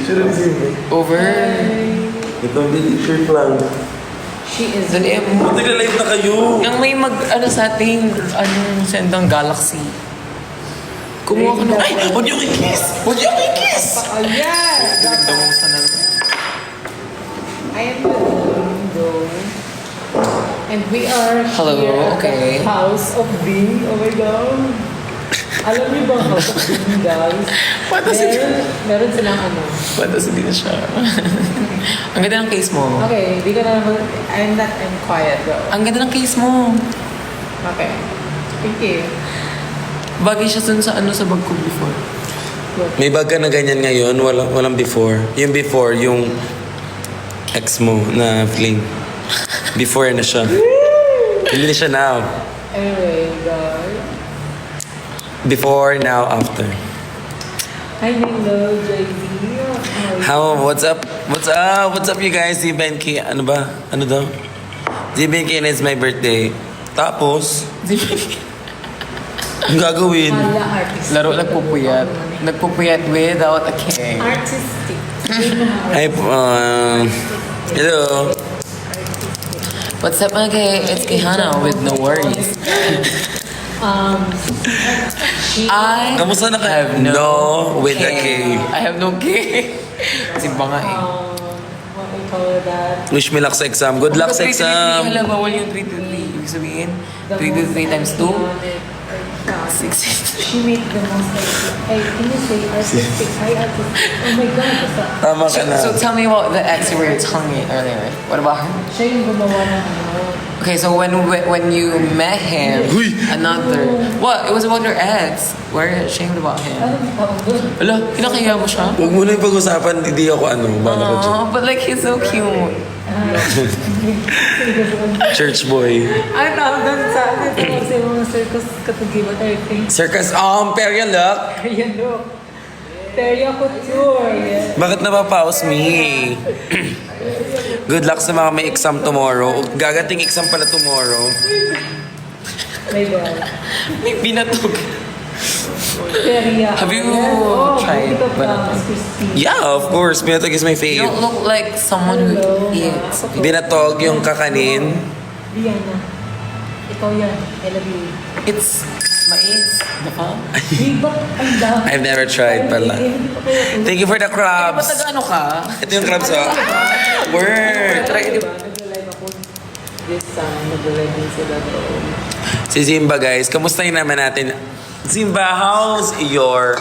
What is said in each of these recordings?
picture ni Zimba. Over. Ito ang shirt lang. She is... Dali mo. Buti na live na kayo. Nang may sa ating, sendang galaxy. Kumuha ka na. Ay! Huwag niyo i-kiss! Huwag niyo i-kiss! Oh, yes! Damusan na naman. I am Lindo. And we are Hello, here okay. at the House of Bing. Oh my God. Alam niyo ba ang House of Bing, guys? Meron silang ano. Pantas hindi na siya. Ang ganda ng case mo. Okay, hindi ko na naman... I'm quiet, bro. Ang ganda ng case mo. Okay. Thank you. Bagay siya dun sa sa bag ko before. May bag ka na ganyan ngayon, walang before. Yung before, yung ex mo na fling. Before na siya. Hindi na siya now. Anyway, guys. Before, now, after. Hi, Lindo, JD. How, what's up? What's up? What's up you guys? Zimba and Ki, ano ba? Ano daw? Zimba and Ki, it's my birthday. Tapos, ang gagawin? Hala, artistic. Laro nagpupuyat. Nagpupuyat without a K. Artistic. Ay, hello. What's up, okay? It's Kihana with no worries. Kamusta na ka? have No, with a K. I have no K. Simba nga eh. What we call that? Wish me luck sa exam. Good luck sa exam. Hala, bawal yung 3 to 3. Ibig sabihin, 3 to 3 times 2. 6. She made the most hey, can you say artistic? Hi, artistic. Oh my God. Basta. Tama ka na. So tell me about the ex you were telling me earlier. What about her? Siya yung gumawa ng ano. Okay, so when you met him, Uy! another... What? It was about your ex. We're ashamed about him. Ano ba doon? Hala, kinakaya mo siya? Huwag mo na yung pag-usapan, hindi ako bala ko dyan. But like, he's so cute. Church boy. Ay, tawag doon sa atin. Tawag sa mga circus katugibat, I think. Circus, Imperial look. Ayan, look. Teria Couture. Yes. Bakit napapaus me? Good luck sa mga may exam tomorrow. Gagating exam pala tomorrow. My God. May binatog. Teria. Have you Oh, tried look at Binatog? that, Christine. Yeah, of course. Binatog is my You don't fave. look like someone who eats. Binatog yung kakanin. Diana. Ikaw yan. I love you. It's mais. Diba? Diba? Ang dami. I've never tried pala. Hindi pa kayo. Thank you for the Diba crabs. taga-ano ka? Ito yung crabs, oh. Word. Try it. Diba? Nag-live ako this time. Nag-live din sila doon. Si Zimba, guys. Kamustahin naman natin. Zimba, how's your...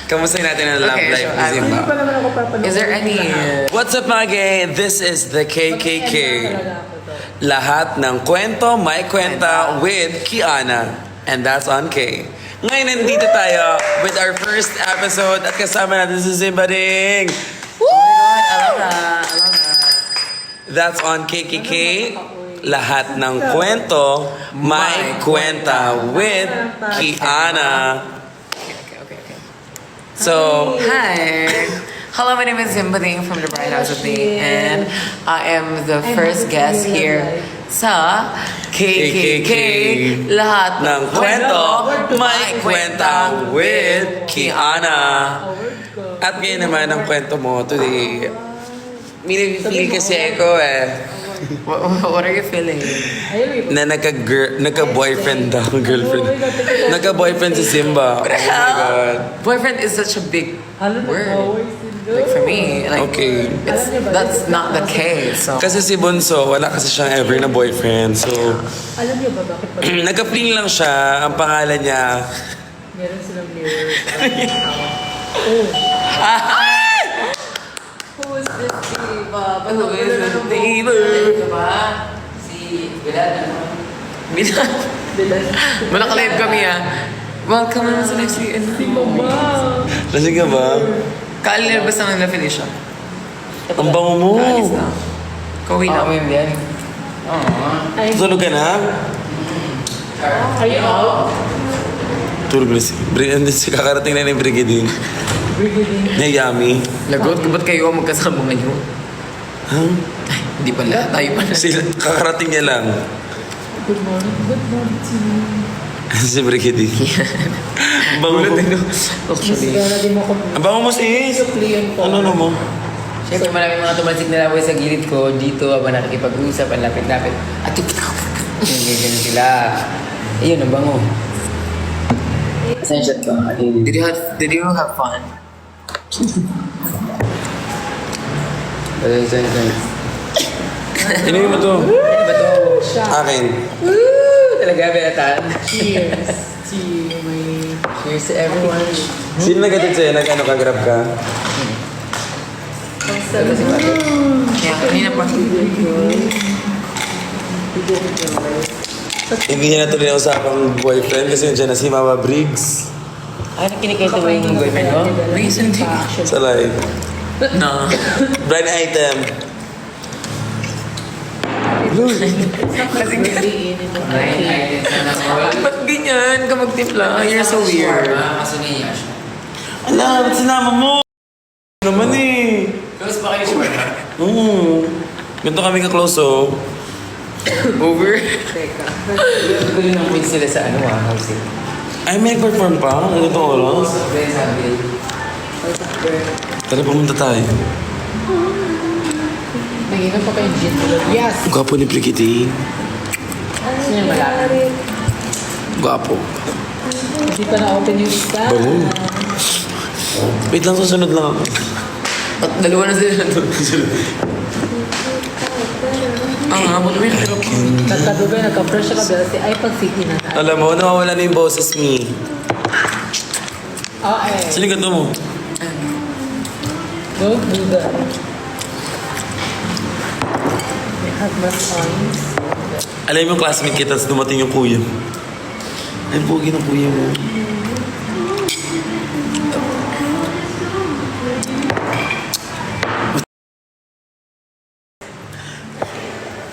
Kamustahin natin ang love Okay, life so ni Zimba. Hindi pa naman ako papanood. Is there any... What's up mga gay? This is the KKK. Lahat ng kwento, may kwenta with Kiana. And that's on K. Ngayon nandito tayo with our first episode at kasama natin si Zimba Ding. Oh my God, I love that. I love that. That's on KKK. Lahat ng kwento, may kwenta with Kiana. Okay. So, Hi. Hello, my name is Zimbading from the Bright House of Me, and I am the first guest here sa KKK. Lahat ng kwento, may kwenta with Kiana. At ngayon naman ang kwento mo today. May feel kasi ako What are you feeling? na nagka-boyfriend daw, girlfriend. Nagka-boyfriend si Simba. Oh my God. Boyfriend is such a big word. Like for me, like Okay. that's not the case. So Kasi si Bunso, wala kasi siyang ever na boyfriend. So, Alam niyo ba bakit pag nagka-fling lang siya. Ang pangalan niya, meron silang mirror sa oh. who is this diva? Who is this diva? Diba? Si Bilal. Bilal. Malaka-live kami Welcome naman sa next week. Mama. kasi ka ba? Kaalilabas naman na finish siya. Ang bango mo. Kaalis na. Kauwi na. Kami yan. Ay, Tulog ka na? are you out? Tulog na si kakarating na yung Brigading. Breathing. Na yummy. Lagot, ba't kayo ang magkasama ngayon? Huh? Ay, hindi pala. Tayo pala. Kakarating niya lang. Good morning to you. Si Brigitte. Bango mo. Actually. Kaya di mo ko... Ang bango mo sis. Clean po. Ano mo? Siyempre maraming mga tumalsik na laboy sa gilid ko dito habang nakikipag-usap, ang lapit-lapit. At ganyan sila. Ayun, ang bango. Pasensya ka. Did you have fun? Ano mo to? Ba to? Akin. Woo! Talaga, Beatan. Cheers. Cheers. May... Cheers to everyone. Sino nagatid sa'yo? Nag-ano ka, grab ka? Ito si Pati. Kaya kanina pa. Hindi niya natuloy ang usapang boyfriend kasi nandiyan na si Mama Briggs Ay, nakinikita mo yung boyfriend mo? Recently. sa live. No. Blind item. Kasi ba't ganyan ka magtimpla? You're so weird. Ala, ba't sinama mo? Naman eh. Close pa kayo siya. Ganito kami ka-close oh. Over? Teka. Gulo ng quiz sila sa ano housing. Ay, may perform pa? Ano itong oras? Very sabi. Tara, pumunta tayo. Nagina pa kayo gin. Yes. Gwapo ni Brigitte. Sino yung malaki? Gwapo. Hindi pa na-open yung isa. Bango. Wait lang, susunod lang ako. At dalawa na sila doon. Buti mo yung hirap. Nagkadugay, nagka-fresh ka ba? Ay, pag-city na. Alam mo, nawawala na yung boses me. Okay. Sino yung ganito mo? Don't do that. We have much points. Alam mo yung classmate kita, tapos dumating yung kuya mo. Ay, pogi ng kuya mo.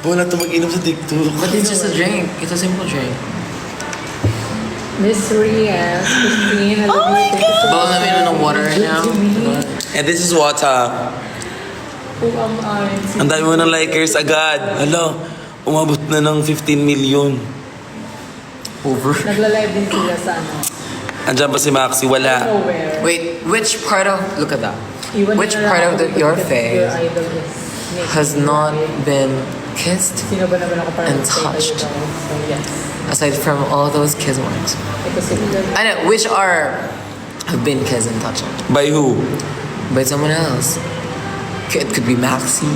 Wala ito mag-inom sa TikTok. But it's just a drink. It's a simple drink. Miss Riaz, Christine, I love you. Thank you so Baka much. namin ng water right now. And this is water. Who am I? Ang dami mo ng likers agad. Hala, umabot na ng 15 million. Over. Nagla-live din sila sa ano. Andiyan pa si Maxi, wala. Nowhere. Wait, which part of... Look at that. Iwan Which na lang part of ako your because face your idol is Nick. has not been kissed Sino ba naman ako para and mag-say kayo touched? daw? So yes. aside from all those kiss marks? Ito sila. I know, which have been kissed and touched By who? by someone else. It could be Maxi,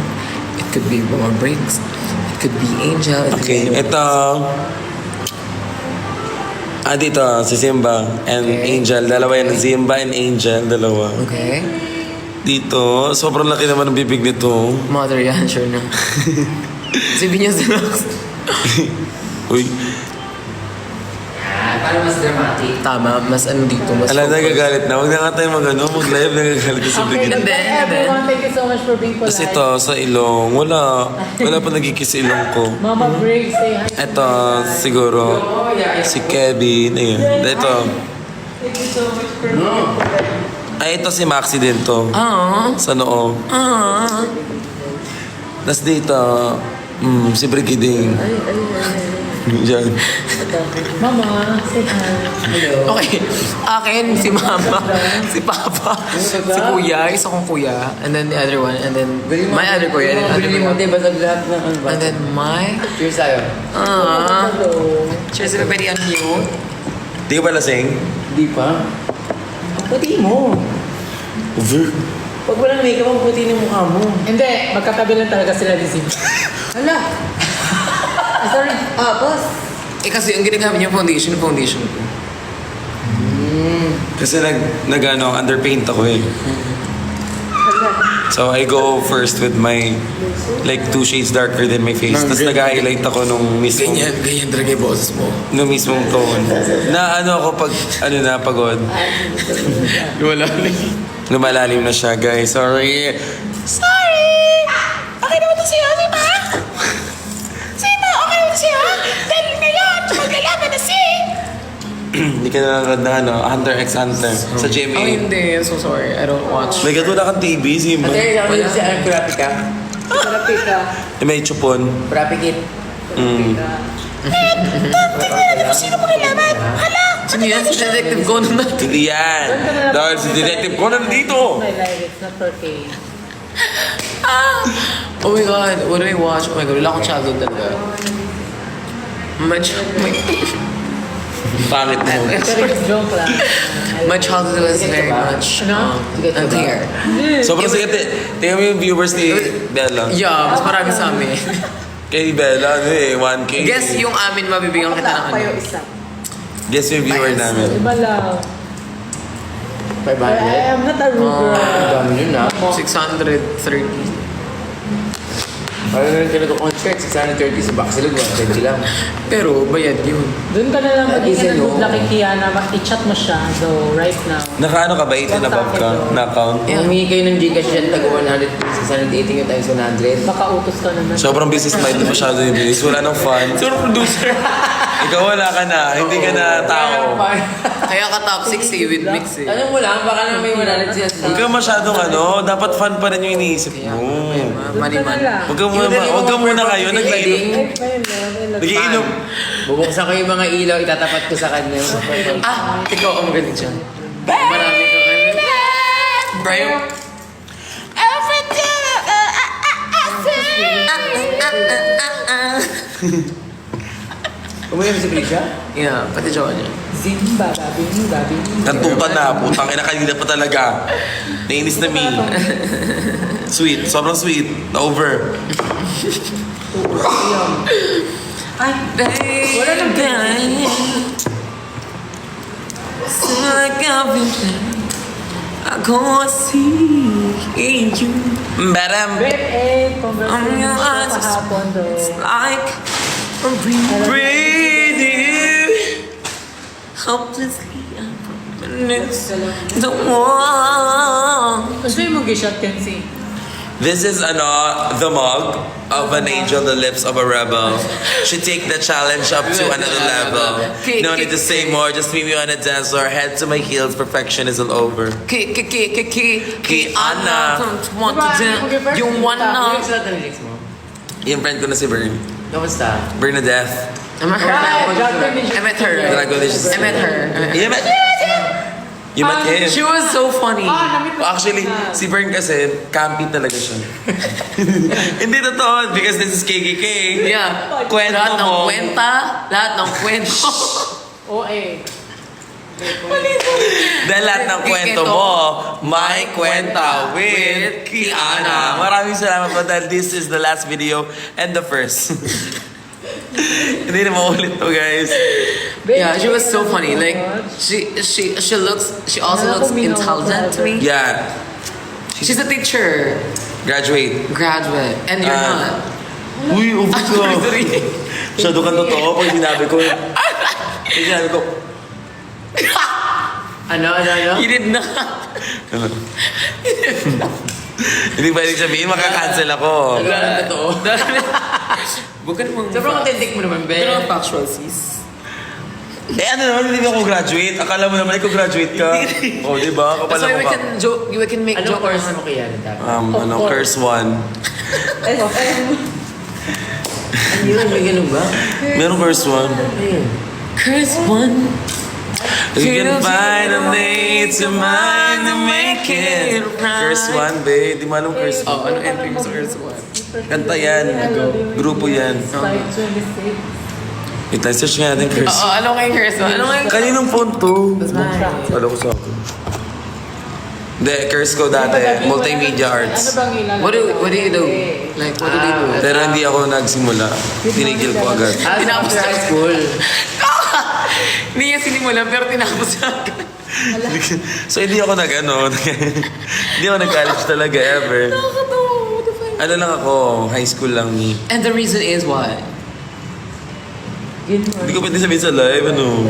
it could be Mama Briggs, it could be Angel, it could Okay, be anyone ito. Dito, si Simba and Okay. Angel. Dalawa yan, Simba and Angel, dalawa. else. Okay. Dito, sobrang laki naman ng bibig nito. Mother yan, sure na. Si Binyas na Uy, Para mas dramatic. Tama, mas ano dito, mas alam, focused. nagagalit na. Huwag na nga tayo mag-live, nagagalit na si Okay, Brigitte. Hindi, everyone, thank you so much for being polite. Tapos ito, sa ilong, wala pa nagkikis sa ilong ko. Mama Briggs, say hi. to Ito, my dad. siguro, si Kevin. Ayun, ito. Thank you so much for being polite. Ay, ito si Maxi din to. Ah, Sa noo. ah. Tapos dito, si Brigitte. Diyan. Mama, say hi. Okay. Akin, si Mama, si Papa, si Kuya, isa kong Kuya, and then the other one, and then my other Kuya, and then other Kuya. And then my... Cheers tayo. Hello. Cheers everybody on you. Di ka ba lasing? Hindi pa. Ang puti mo. Over. Pag walang makeup, ang puti ng mukha mo. Hindi, magkatabi lang talaga sila ni Sim. Hala! Sorry. Boss! Eh kasi ang ginagamit niya foundation ko. Kasi underpaint ako eh. So I go first with my like 2 shades darker than my face. Tapos nag-highlight ako nung mismong ganyan talaga yung boses mo. nung mismong tone. Na ako pag pagod. Lumalalim na siya, guys. Sorry. Okay naman to siya, di ba? Sino? Okay naman to siya? Dahil ngayon, maglalaban na si... Hindi ka nanonood ng Hunter x Hunter sa Oh, GMA. hindi. So sorry. I don't watch. May wala kang TV, Simba. Ate, ako yung si Graphica. Malapit ka. May chupon. Graphic it. Mm. Sino yan? Si Detective Conan natin. Hindi yan. Dahil si Detective Conan nandito. My life, it's not for Kay. Oh my God, what do I watch? Oh my God, wala akong childhood talaga. Pangit mo. Pero it's joke lang. My childhood was very much unclear. Sobrang sikat eh. Tingnan mo yung viewers ni Bella. Yeah, mas marami sa amin. Kay Bella, ano eh, 1K. Guess yung amin mabibigyan kita ng ano. isa. Guess yung viewer namin. Iba lang. 500? I am not a rude girl. Ang dami yun ah. 630. Parang naman ka nag-contract, 630 sa Baxilog, 120 lang. Pero bayad yun. Doon ka na lang Easy, magiging no? good kay Kiana. I-chat mo siya. So, right now. Nakaano ka ba? 18 above ka? Na-account? Yeah. Humingi kayo ng Gcash dyan, taga 100 pesos, 680 yung times 100. Baka utos ka naman. Sobrang business-minded masyado yung business. Wala nang fun. Sobrang producer. Ikaw wala ka na. Hindi ka na tao. Kaya ka toxic si with mix eh. Alam mo lang, baka na may 100 siya. Huwag ka masyadong ano. Dapat fun pa rin yung iniisip mo. Maliman. Huwag ka muna kayo. Nag-iinom. Nag-iinom. Bubuksan ko yung mga ilaw, itatapat ko sa kanya. Ah, ikaw ang magaling dyan. Marami kang ano. Brian. Umuwi mo si Prisha? Yeah, pati jowa niya. Zimba, babi. Kantukan na. Putang ina kanina pa talaga. Nainis na me. Sweet. Sobrang sweet. Na-over. Ay, Wala nang Ako see you Madam. babe, congratulations your eyes sa kahapon doon. like a breathing helplessly the one. Gusto yung mag-shot yan si... This is the mug of an angel, the lips of a rebel. She take the challenge up to another level. No need to say more, just meet me on a dance floor. Head to my heels, perfection isn't over. Anna, want to dance. You wanna? Ano yung sulat ng lyrics mo? Yung friend ko na si Bern. Kamusta? Bernadette. I met her. I met her. I met her. You met You met him. She was so funny. Actually, si Bern kasi, campy talaga siya. Hindi totoo, because this is KKK. Yeah. Kwento Lahat ng mo. lahat ng kwento. OA. Dahil lahat ng kwento mo, may kwenta with Kiana. Maraming salamat po dahil this is the last video and the first. Hindi na maulit to, guys. Yeah, she was so funny. Like she also looks intelligent to me. Yeah. She's a teacher, Graduate. graduate, and you're not. Uy, upo ko. Sorry. Masyado kang totoo pag sinabi ko. Pag sinabi ko, Ano? You did not. hindi ba ibig sabihin, makakancel ako. Wala na totoo. Huwag ka namang... Sobrang authentic mo naman, Ben. Pero factual, sis. Eh ano naman, hindi ako graduate. Akala mo naman, ikaw graduate ka. O, di ba? Kapal That's why mo we ka. can joke. We can make Anong joke. course mo kaya? Dapat? Curse one. Hindi lang, may ganun ba? Meron curse one. Ayun. Curse one. You can find a way to mind to make it right. Curse one, babe. Di mo alam curse one. Oh, ano entry mo sa curse one? Kanta yan. Grupo yan. Slide 26. Wait, search nga natin curse. Oo, ano nga yung curse one? Ano nga yung... Kaninong phone to? Mine. Alam ko sa akin. Hindi, curse ko dati. Multimedia arts. Ano bang ilalagay? What do you do? Like, what do they do? Pero hindi ako nagsimula. Tinigil ko agad. Tinapos After na- high school. Hindi niya sinimulan, pero tinapos siya. So hindi ako hindi ako nag-college talaga ever. Nakakatawa. What the fuck? Ano lang ako, high school lang me. And the reason is what? Hindi ko pwede sabihin sa live, ano.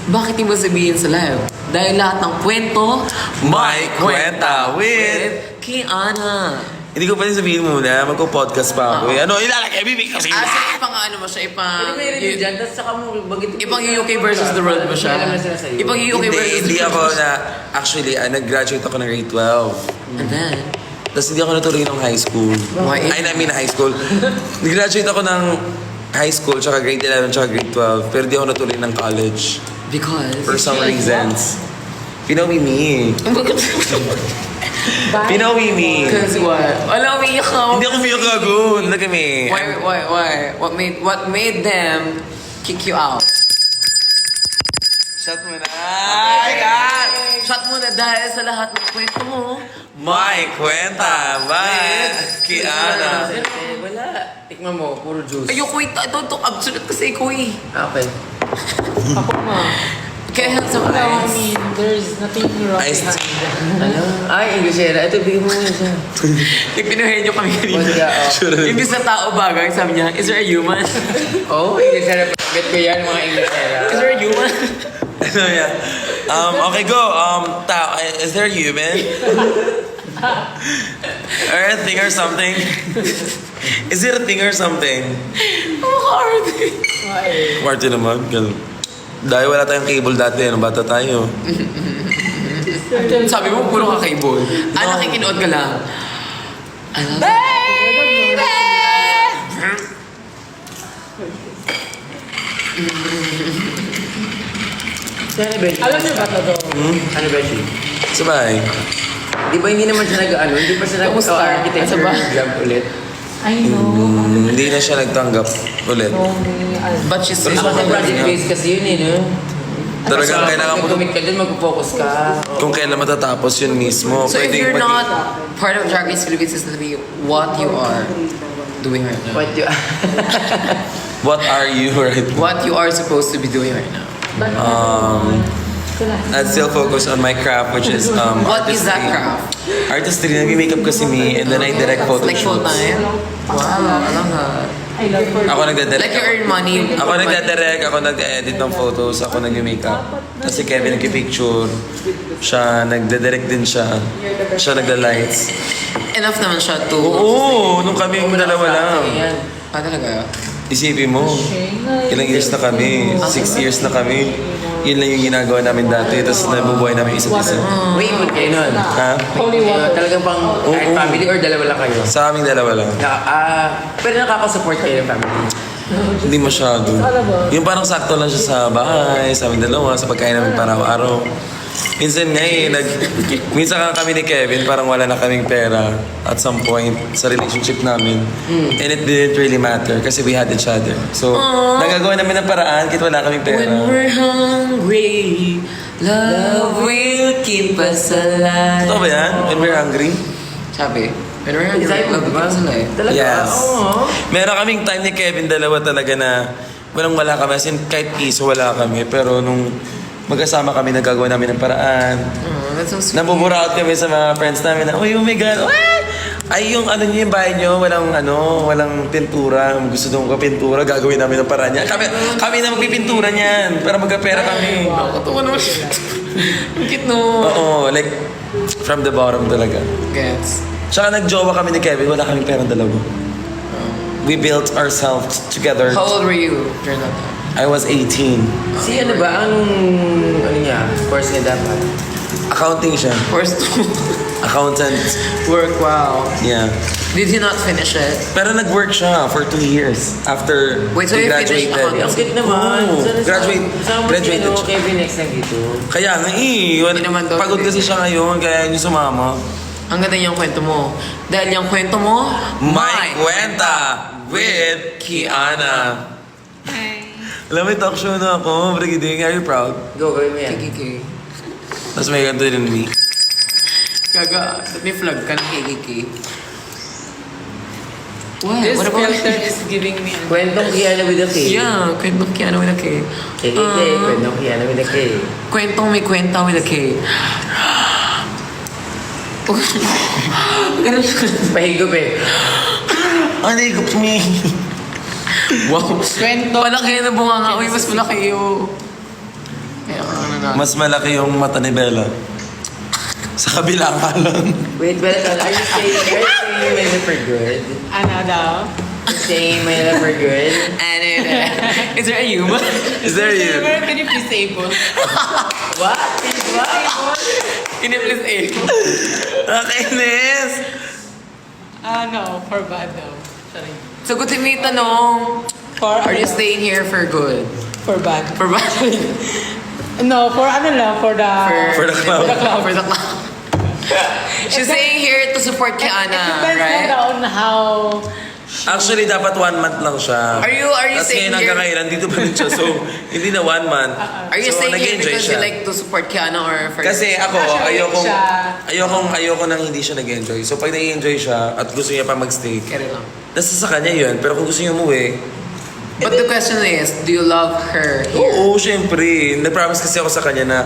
Bakit hindi mo sabihin sa live? Dahil lahat ng kwento, May kwenta with... Kiana. Hindi ko pwede sabihin muna, magko-podcast pa ako. Ano, ilalagay, bibig kasi. So, ipang ano mo siya, ipang... Pwede may review dyan, tapos saka mo bagit. Ipang UK versus the world mo siya. Alam na sila sa'yo. Ipang UK versus Hindi the ako world. actually, nag-graduate ako ng grade 12. And then, Tapos hindi ako natuloy ng high school. Why? I mean high school. Nag-graduate ako ng high school, tsaka grade 11, tsaka grade 12. Pero di ako natuloy ng college. Because... For some reasons. Pinowi me. Pinowi me. Because what? Wala, umiyak ka. Hindi ako umiyak gago. Look at me. Why? What made them kick you out? Shut mo na. Ay, God! Shot mo na dahil sa lahat ng kwento mo. May kwenta ba? Kiana. Wala. Tikman mo, puro juice. Ayoko ito. I don't talk absolute kasi ikaw eh. Okay. Ako nga. Can I have some No, I ice? mean, there's nothing wrong Iced. behind Ano? Ay, Inglesera. Ito, bigyan mo muna siya. Ipinuhin niyo kami kanina. Vodka, oh. Sure. Imbis na tao bagay, sabi niya, is there a human? Oh, Inglesera. Bet ko yan, mga Inglesera. Is there a human? So, yeah. Okay, go. Is there a human? Or a thing or something? Is it a thing or something? Ang hard. Marty naman. Ganun. Dahil wala tayong cable dati, ano, bata tayo. Sabi mo, puro kakaibol. Nakikinood ka lang. I love Baby! Ano ba siya? Alam niyo ba ito doon? Ano ba siya? Sabay. Di ba hindi naman siya nag-ano? Hindi pa siya Kamusta? nag-architecture Asa ba? job ulit? I know. Hindi na siya nagtanggap ulit. But she's still Ako sa project base kasi yun eh, no? Talagang kailangan mo, Mag-commit ka dun, mag-focus ka. kung kailan matatapos yun mismo. So if Pwedeng you're maging- not part of Drag Race Philippines, it's gonna be what you are doing right now. What you... What are you right? What you are supposed to be doing right now. I'd still focus on my craft, which is What is that artistry. craft? Artistry, nag-makeup kasi me, and then I direct photo Like full shoots. time? Wow, I love that. I love her. Ako nagdadirect. Like you earn money. Ako nagdadirect, ako nag-edit ng photos, ako nag-makeup. Kasi Kevin nag-picture. Siya, nagdadirect din siya. Siya nagda-lights. Enough naman siya to... Oo, nung kami dalawa lang. Yan. Ah, talaga? Isipin mo, ilang years na kami, 6 years na kami. Yun lang yung ginagawa namin dati, tapos nabubuhay namin isa't isa. May imod kayo nun. Ha? Holy water. Talagang pang kahit family or dalawa lang kayo? Sa aming dalawa lang. Pero nakaka-support kayo ng family. Hindi masyado. Yung parang sakto lang siya sa bahay, sa aming dalawa, sa pagkain namin para araw-araw. Minsan nga minsan nga kami ni Kevin, parang wala na kaming pera at some point sa relationship namin. And it didn't really matter kasi we had each other. So, nagagawa namin ng paraan kahit wala kaming pera. When we're hungry, love will keep us alive. Totoo ba yan? When we're hungry? Sabi, when we're hungry, Exactly, love will keep us alive. Talaga? Yes. Oo. Meron kaming time ni Kevin, dalawa talaga na wala kami. As in, kahit piso wala kami. Pero nung magkasama kami, nagagawa namin ng paraan. Oh, that's so sweet. Nabuburaot kami sa mga friends namin na, oh my God, what? Ay, yung ano niyo, yung bahay niyo, walang pintura. Gusto nung kapintura, gagawin namin ng paraan niya. Kami na magpipintura niyan para magkapera kami. Nakakatawa naman siya. Ang cute no. Oo, like, from the bottom talaga. Gets. Tsaka nagjowa kami ni Kevin, wala kaming perang dalawa. We built ourselves together. How old were you during that time? I was 18. Si ano ba? Ano niya? Course niya dapat? Accounting siya. First Accountant. work, wow. Yeah. Did he not finish it? Pero nag-work siya for 2 years after Wait, so he you finished graduated. Ang cute naman. Oo, Sana graduated mo si siya. Kevin next time dito. Kaya nga Hindi naman daw pagod pwede. kasi siya ngayon, kaya hindi sumama. Ang ganda niyang kwento mo. Dahil yung kwento mo, My Kwenta with Kiana. Alam mo, talk show na ako. Brigading, are you proud? Go, gawin mo yan. KKK. Tapos may ganito din me. Gaga, may flag ka ng KKK. What? This What about filter is giving me an Kwentong Kiana with a K. Yeah, kwentong Kiana with a K. KKK, kwentong Kiana with a K. Kwentong may kwenta with a K. Ganun Pahigop eh. Ano yung me? Wow. Kwento. Malaki na bunga nga. Uy, mas malaki yung... Kaya na. Mas malaki yung mata ni Bella. Sa kabila nga lang. Wait, Bella, are you saying Manila for good? ano daw? Saying Manila for good? And is there a human? Is there you? Can you please table? What? What? Can you please air? Nakainis! No, for bad daw. Sorry. Sagutin mo yung tanong. Are you staying here for good? For bad. For what? No, for ano lang, for the... For the cloud. For the cloud. She's staying here to support Kiana, Depends right? on how... Actually, dapat 1 month lang siya. Are you Tapos staying ngayon hanggang here? ngayon, nandito pa rin siya. So, hindi na 1 month. Are you So, staying here nag-enjoy because siya. you like to support Kiana or for... Kasi ako, Actually, ayoko nang hindi siya nag-enjoy. So, pag nag-enjoy siya at gusto niya pa mag-stay, Carry lang. nasa sa kanya yun. Pero kung gusto niya umuwi, But the question is, do you love her here? oo, syempre. Nag-promise kasi ako sa kanya na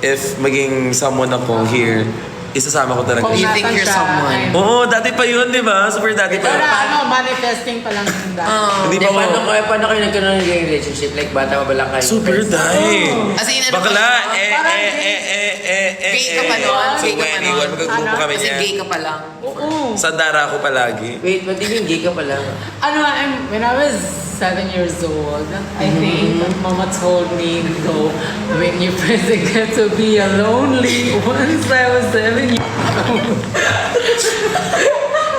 if maging someone ako here, isasama ko talaga Do you siya. think you're Nasan siya? someone? Oo, dati pa yun, di ba? Super dati pa. Pero manifesting pa lang yung dati. Hindi pa Paano, ako. paano kayo nagkaroon ng relationship? Like, bata pa ba lang kayo? Super dahil. As in, ano Bakla, pa siya? Gay ka pa nun? So, Gay ka pa nun? anyone, magkagrupo kami Kasi niya. gay ka pa lang. Oo. Sandara ako palagi. Wait, what do you mean gay ka pala? When I was 7 years old, I think Mama told me, go, when you first get to be a lonely once I was 7 years old.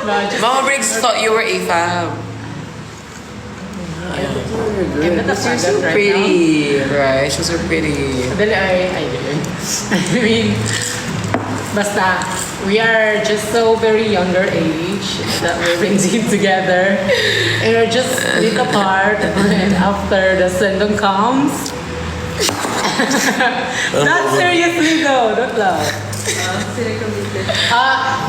No, just Mama Briggs thought you were AFAB. I'm not a You're so faggot right pretty. Right? She's so pretty. Dali, I didn't. I mean, basta, we are just so very younger age that we're indeed together. And we're just split apart. And after the sendong comes, not seriously though, don't laugh.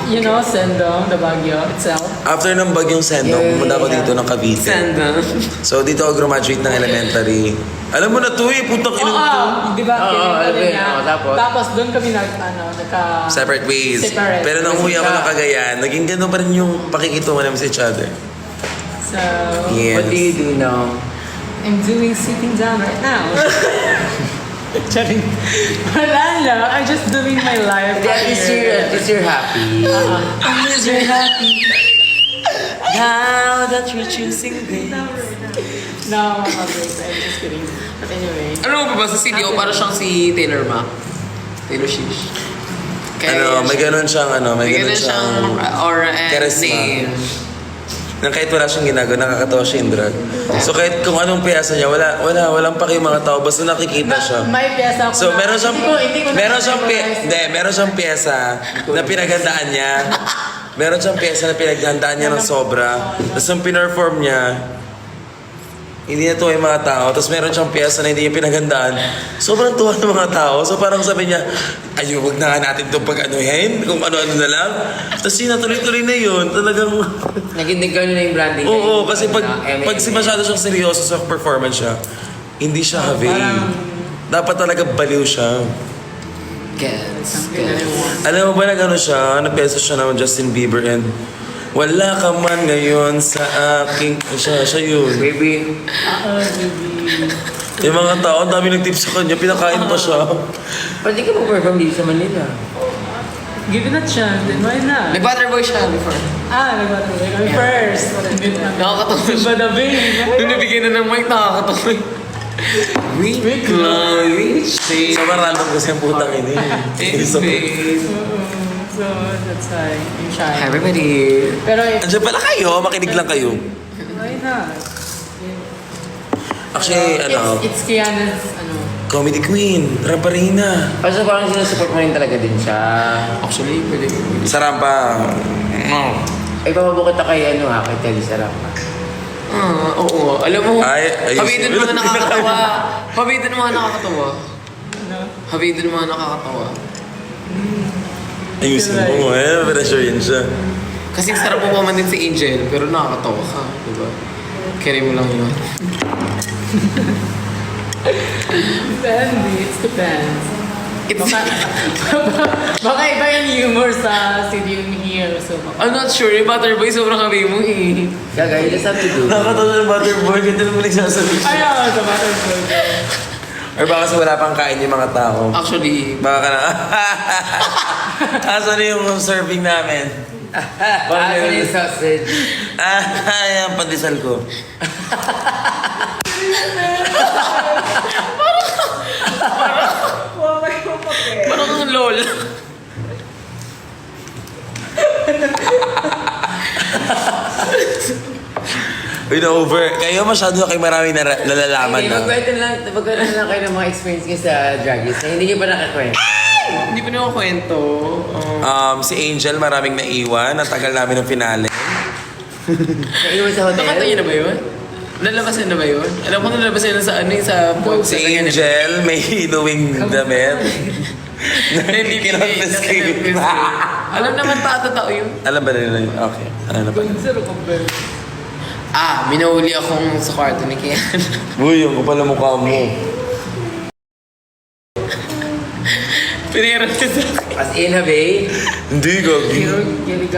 You know, Sendong, the Baguio itself. After ng bagyong Sendong, pumunta ako dito ng Cavite. Sanda. So, dito ako graduate ng elementary. Alam mo na to eh, putang ina to. Di ba? Oo, Kinuha alam din yun. niya. Oo, tapos? Tapos doon kami Separate ways. Separate. Pero nung umuwi ako ng Cagayan, naging gano'n pa rin yung pakikitungan namin sa each other. So, Yes. What do you do now? I'm doing sitting down right now. Charing. Wala lang. I'm just doing my life. At least you're happy. At least you're happy. Now that you're choosing this. No, I'm just kidding. But anyway. Ano mo ba sa CDO? Para siyang si Taylor Mac. Taylor Shish. May ganun siyang, may ganun siyang aura and charisma. name. Nang kahit wala siyang ginagawa, nakakatawa siya yung drag. So kahit kung anong piyasa niya, walang paki yung mga tao, basta nakikita siya. May piyesa ako So na- meron siyang hindi ko meron siyang piyesa na pinaghandaan niya. Meron siyang piyesa na pinaghandaan niya ng sobra. Tapos yung pinerform niya, hindi na tuwa yung mga tao. Tapos meron siyang piyesa na hindi niya pinaghandaan. Sobrang tuwa ng mga tao. So parang sabi niya, ayun, wag na nga natin itong pag-anuhin. Kung ano-ano na lang. Tapos yun, natuloy-tuloy na yun. Talagang... Naging na yung branding. Oo, kasi pag MMA. masyado siyang seryoso sa performance siya, hindi siya have. Dapat talaga baliw siya. Gets. Alam mo ba na gano'n siya? Napeso siya ng Justin Bieber and wala ka man ngayon sa aking... Siya yun. Baby. Yung mga tao, ang dami nag-tip sa kanya, pinakain pa siya. Pwede ka mag-perform dito sa Manila. Give it a chance, then why not? Nag-butterboy siya before. Nagbatawin kami first. Nakakatawa siya. Badabing. Nung nabigyan na ng mic, nakakatawa. We climb, Sobrang random kasi ang putang ini. So, So, that's why I'm shy. Everybody. Pero andyan pala kayo, makinig lang kayo. why not? Actually, It's Kiana's, comedy queen, Ramparina. Kasi parang sinusupport mo rin talaga din siya. Actually, pwede. Sa rampa. Ay, pamabukit ka kay kay Telly Sarapa. Oo. Alam mo, Ay, ayusin habitin mo mo. na nakakatawa. Habitin mo na nakakatawa. Habitin mo na nakakatawa. Ayusin mo, pressure yun siya. Kasi sarap mo man din si Angel, pero nakakatawa ka, di ba? Carry mo lang yun. Depends. It depends. It's, Baka iba yung humor sa CDU here. So, I'm not sure, yung Butterboy sobrang habi mo eh. Gaga, you just have to do. Nakakatawa ng butterboy, ganito naman nagsasabi. ayaw, sa Butterfly. Or baka kasi wala pang kain yung mga tao. Actually, Baka ka na, asan na yung serving namin? Baka yung sausage. Ayan, pandesal ko. parang ang lol. over. Kayo masyado kayo maraming nalalaman Hindi, na. magkwento lang kayo ng mga experience niyo sa drag race na hindi niyo pa nakakwento. Hindi pa naman kwento. Si Angel maraming naiwan. Ang tagal namin ng finale. Naiwan sa hotel. Nakanta niyo na ba yun? Nalabasan na ba yun? Alam ko nalabasan na sa ano yung sa box. Si Angel may hinuwing damit. Hindi Kinonfess kayo. Alam naman tao yun. Alam ba nila yun? Okay. Ano na ba? Minahuli akong sa kwarto ni Kian. Uy, yung kapal na mukha mo. Pinira siya sa akin. As in, Habe. Hindi, Gogi.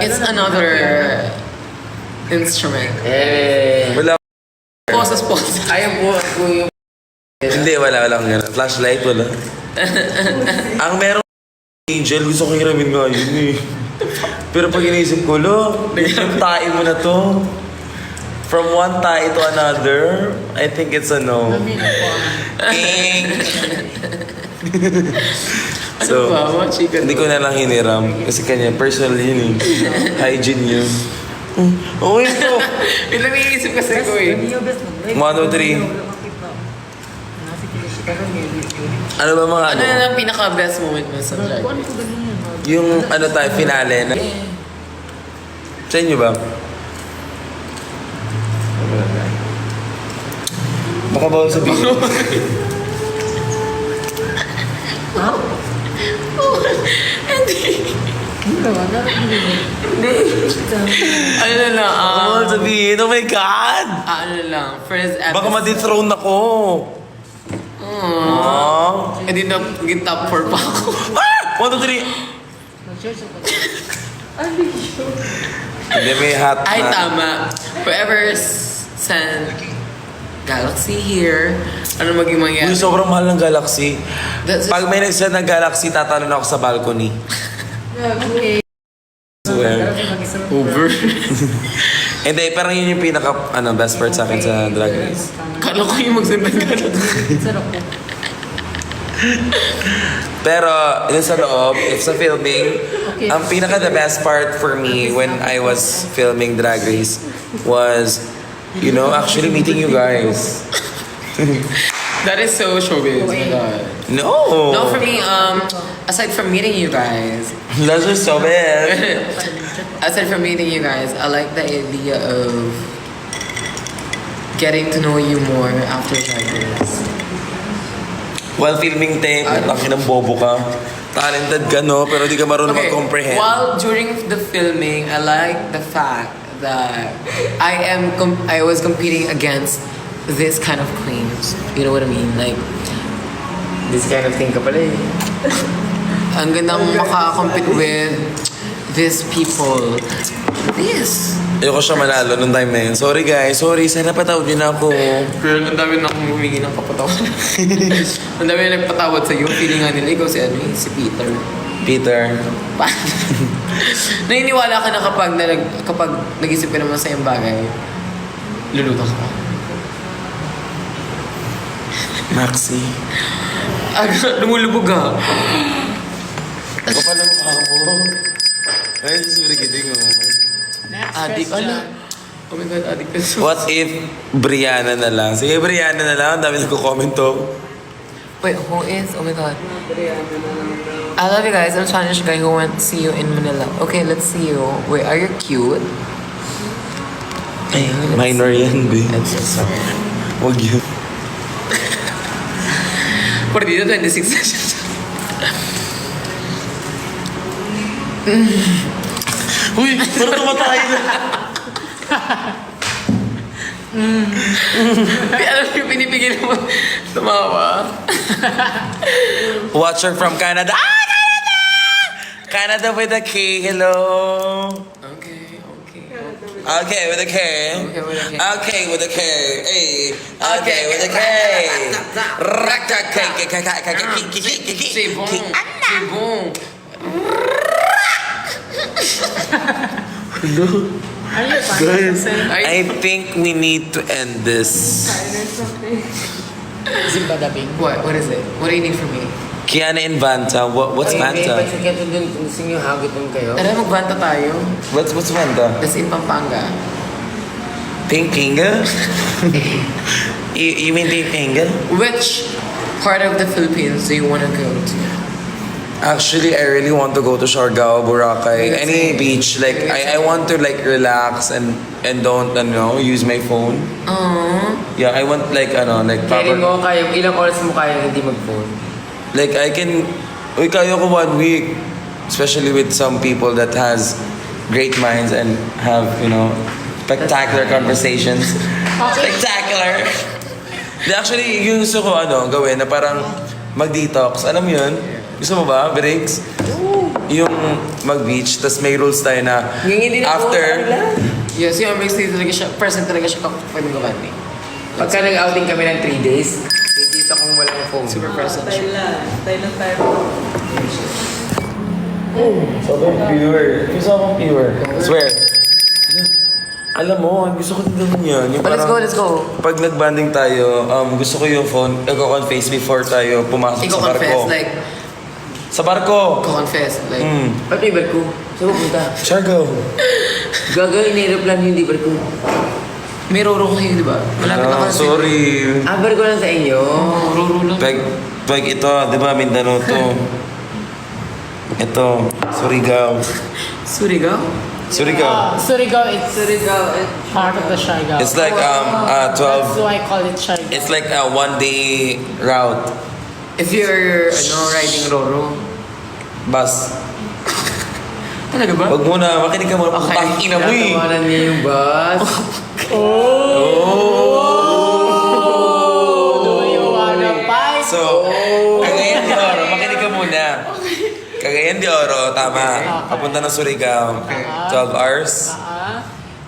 It's another instrument. Wala. Poses. Ayaw po yung... Hindi, wala akong gano'n. Flashlight, wala. Ang meron Angel, gusto ko hiramin nga yun eh. Pero pag inisip ko, tae mo na to. From one tae to another, I think it's a no. King. So, Ano ba? Mga chika hindi ko na lang hiniram. Kasi kanya, personal yun eh. Hygiene yun. Okay po. Yun lang naiisip kasi ko eh. 1, 2, 3. Ano ba mga Ano ano? na ang pinaka-best moment mo sa drag race? Yung ano tayo, finale na. Sa inyo ba? Baka bawal sabihin. Ano na lang, Baka bawal sabihin. Oh my God! ano na lang, first episode. Baka ma-dethrone ako. Aww. Hindi na naging top 4 pa ako. 1, 2, 3. Hindi, may hat Ay, na. tama. Whoever sent Galaxy here, ano maging mangyari? Uy, sobrang mahal ng Galaxy. That's Pag may nag-send ng Galaxy, tatalon ako sa balcony. Swear. over. Hindi, pero yun yung pinaka best part sa akin sa Drag Race. Kala ko yung mag-send ng Galaxy. Pero, yun sa loob, if sa filming, ang pinaka the best part for me when I was filming Drag Race was, actually meeting you guys. That is so showbiz. Oh my God. No! No, for me, aside from meeting you guys, That's just so bad. aside from meeting you guys, I like the idea of getting to know you more after Drag Race. While filming tape, natangin ng bobo ka. Talented ka, no? Pero di ka marunong mag-comprehend. While during the filming, I like the fact that I was competing against this kind of queens. You know what I mean? Like, This kind of thing ka pala eh. ang gandang makakompete with these people. This. Ayoko siya manalo nung time na yun. Sorry guys, sorry. Sana patawad niyo na ako. Girl, ang dami na akong humingi ng kapatawad. Ang dami na nagpatawad sa'yo. Feeling nga nila, ikaw si si Peter. Peter. Naniniwala ka na kapag nag-isip ka naman sa iyong bagay, luluto ka. Maxi. Lumulubog ka. Ako pala mukha mo. Ay, just really kidding, oh. Adik, ala. Oh my God, adik ka. What if Brianna na lang? Sige, Brianna na lang. Ang dami nagko-comment to. Wait, who is? Oh my God. I love you guys. I'm Spanish guy who went to see you in Manila. Okay, let's see you. Wait, are you cute? Ay, minor yan, be. I'm so sorry. Huwag yun. Por dito, 26 na siya. Uy, parang tumatay na. Di alam niyo, pinipigil mo tumawa. Watcher from Canada. Ah, Canada! Canada with a K. Hello. Okay, okay. Okay, with a K. Okay, with a K. Okay, with a K. Hey. Okay, with a K. Rakta K. C'est bon. C'est bon. Guys, I think we need to end this. Zimba dubbing. What is it? What do you need from me? Kiana and Vanta. What's Ay, Vanta? May pansin ka dun, gusto niyo hagot dun kayo. Alam, magbanta tayo. What's Vanta? Tapos in Pampanga. Pink Angle? You mean Pink Angle? Which part of the Philippines do you want to go to? Actually, I really want to go to Siargao, Boracay, Yes, any same. beach. Like, I want to like relax and don't, use my phone. Yeah, I want like, like Kaya proper. mo kaya, ilang oras mo kaya hindi mag-phone? Like, I can, kaya ko 1 week. Especially with some people that has great minds and have, spectacular conversations. Spectacular! Actually, yung gusto ko, gawin na parang mag-detox. Alam mo yun? Gusto mo ba, Briggs? Yung mag-beach, tas may rules tayo na after, Yes, yung Briggs talaga siya, person talaga siya pwedeng gawan ni. Pagka nag-outing kami ng 3 days, 3 days akong walang phone. Super person siya. Thailand tayo. sobrang pure. Gusto akong pure. Swear. Alam mo, gusto ko din naman yan. Yung But let's go. Pag nag-banding tayo, gusto ko yung phone, i-confess before tayo pumasok Ikaw sa barko. confess, like, Sa barko! ikaw confess, like, Ba't may barko? Saan pupunta? Siargao. Gagawin na aeroplane hindi barko. may roro kayo, di ba? Malapit ako na Sorry. Barko lang sa inyo. Roro lang. Pag ito, di ba, Mindanao to. Ito, Surigao. Surigao? Surigao. Surigao, it's part of the Siargao. It's like That's 12. why I call it Siargao. It's like a 1-day route. If you're, riding roro. Bus. Talaga ba? Wag muna, makinig ka muna. Okay. Putang ina mo eh. Tinatawanan niya yung bus. Do you wanna fight? So, Cagayan de Oro, makinig ka muna. Cagayan de Oro, tama. Papunta ng Surigao. 12 hours.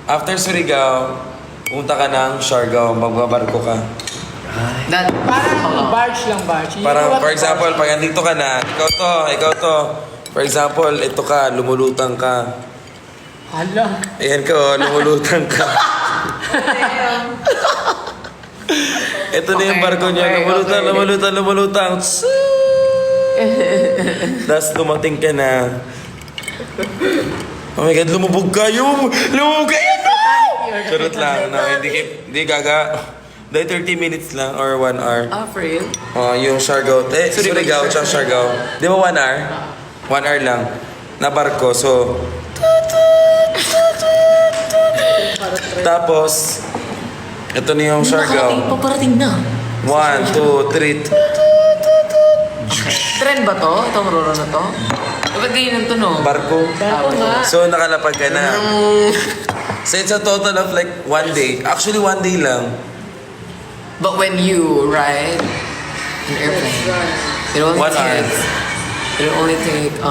After Surigao, punta ka ng Siargao, magbabarko ka. That, Parang barge lang, barge. You know Parang, what for barge example, is? pag andito ka na, ikaw to. For example, ito ka, lumulutang ka. Hala. Ayan ka, lumulutang ka. Ito na yung barko niya, lumulutang. Tapos dumating ka na. Oh my God, lumubog ka! Lumubog ka! Yan no! Charot lang. No, hindi gaga. Dahil 30 minutes lang or 1 hour. for real? Yung Siargao. Surigao tsaka Siargao. Di ba 1 hour? 1 hour lang. Na barko. So, tapos, ito na yung Siargao. Paparating na. 1, 2, 3. Trend ba to? Itong roro na to? Ba't ganyan ang tunog? Barko. Barko nga. So, nakalapag ka na. So, it's a total of like 1 day. Actually, 1 day lang. But when you ride an airplane, it only 1 hour. takes, it'll only take 2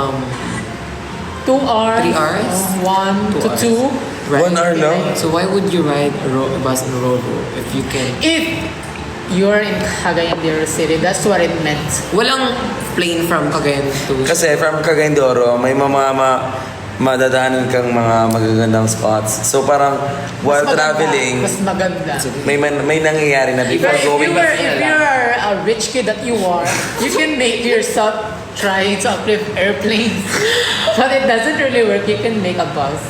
hours. 3 hours? 1 to 2. right? 1 hour lang? So why would you ride a bus in Roro if you can? If you're in Cagayan de Oro City, that's what it meant. Walang plane from Cagayan to. Kasi from Cagayan de Oro, may madadaanan kang mga magagandang spots. So, parang while traveling, Mas maganda. may nangyayari na before going. If you're a rich kid that you are, you can make yourself trying to uplift airplanes. But it doesn't really work. You can make a bus.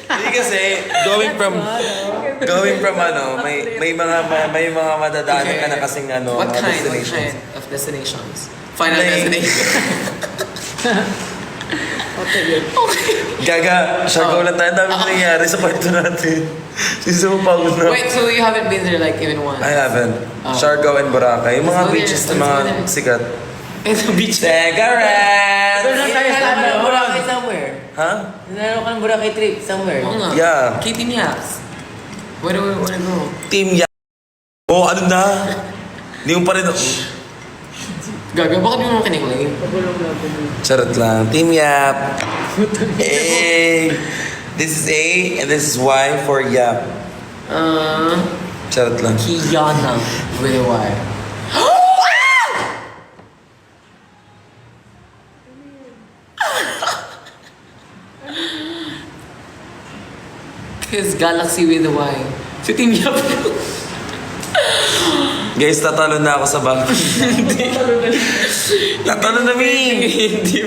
Hindi kasi, going from may mga madadaanan ka na kasing What mga kind destinations. of destinations? Final Like- destination. Gaga, Siargao lang tayo. Ang dami nangyayari sa kwento natin. Sisi mo pagod na. Wait, so you haven't been there like even once? I haven't. Siargao and Boracay. Yung mga Let's go beaches there. na mga Let's go there. sikat. It's a beach. Tegaret! Doon lang tayo sa ano. Boracay somewhere. Ha? Naroon ka ng Boracay trip somewhere. Oo nga. Yeah. Keating Yaps. Where do we wanna go? Team ya... Oh, ano na? Hindi mo pa rin... Gaga, bakit mo kiniklaim? Charot lang. Team Yap. A. This is A and this is Y for Yap. Charot lang. Kiana with a Y. His Galaxy with a Y. Si Team Yap. Guys, tatalo na ako sa bag. Tatalo na, Mi!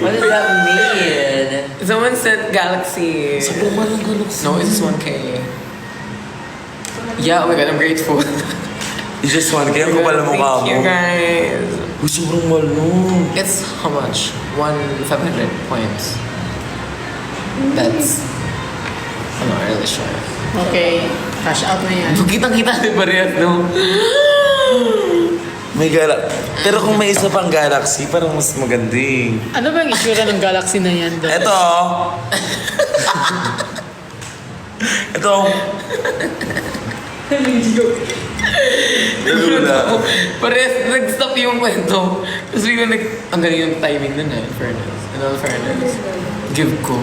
What does that mean? Someone said Galaxy. Sobrang mahal ng Galaxy. No, it's just 1K. Yeah, oh my god, I'm grateful. You just want kaya ko pala mukha mo. Thank you guys. Uy, sobrang mahal nun. It's how much? 1,500 points. That's... I'm not really sure. Okay, cash out na yan. Kitang-kita din parehas, no? May Pero kung may isa pang Galaxy, parang mas maganda eh. Ano ba ang itsura ng Galaxy na yan doon? Ito. Ito. Nalula. Parehas, nag-stop yung kwento. Tapos bigla ang galing yung timing nun eh, fairness. In all fairness. Give ko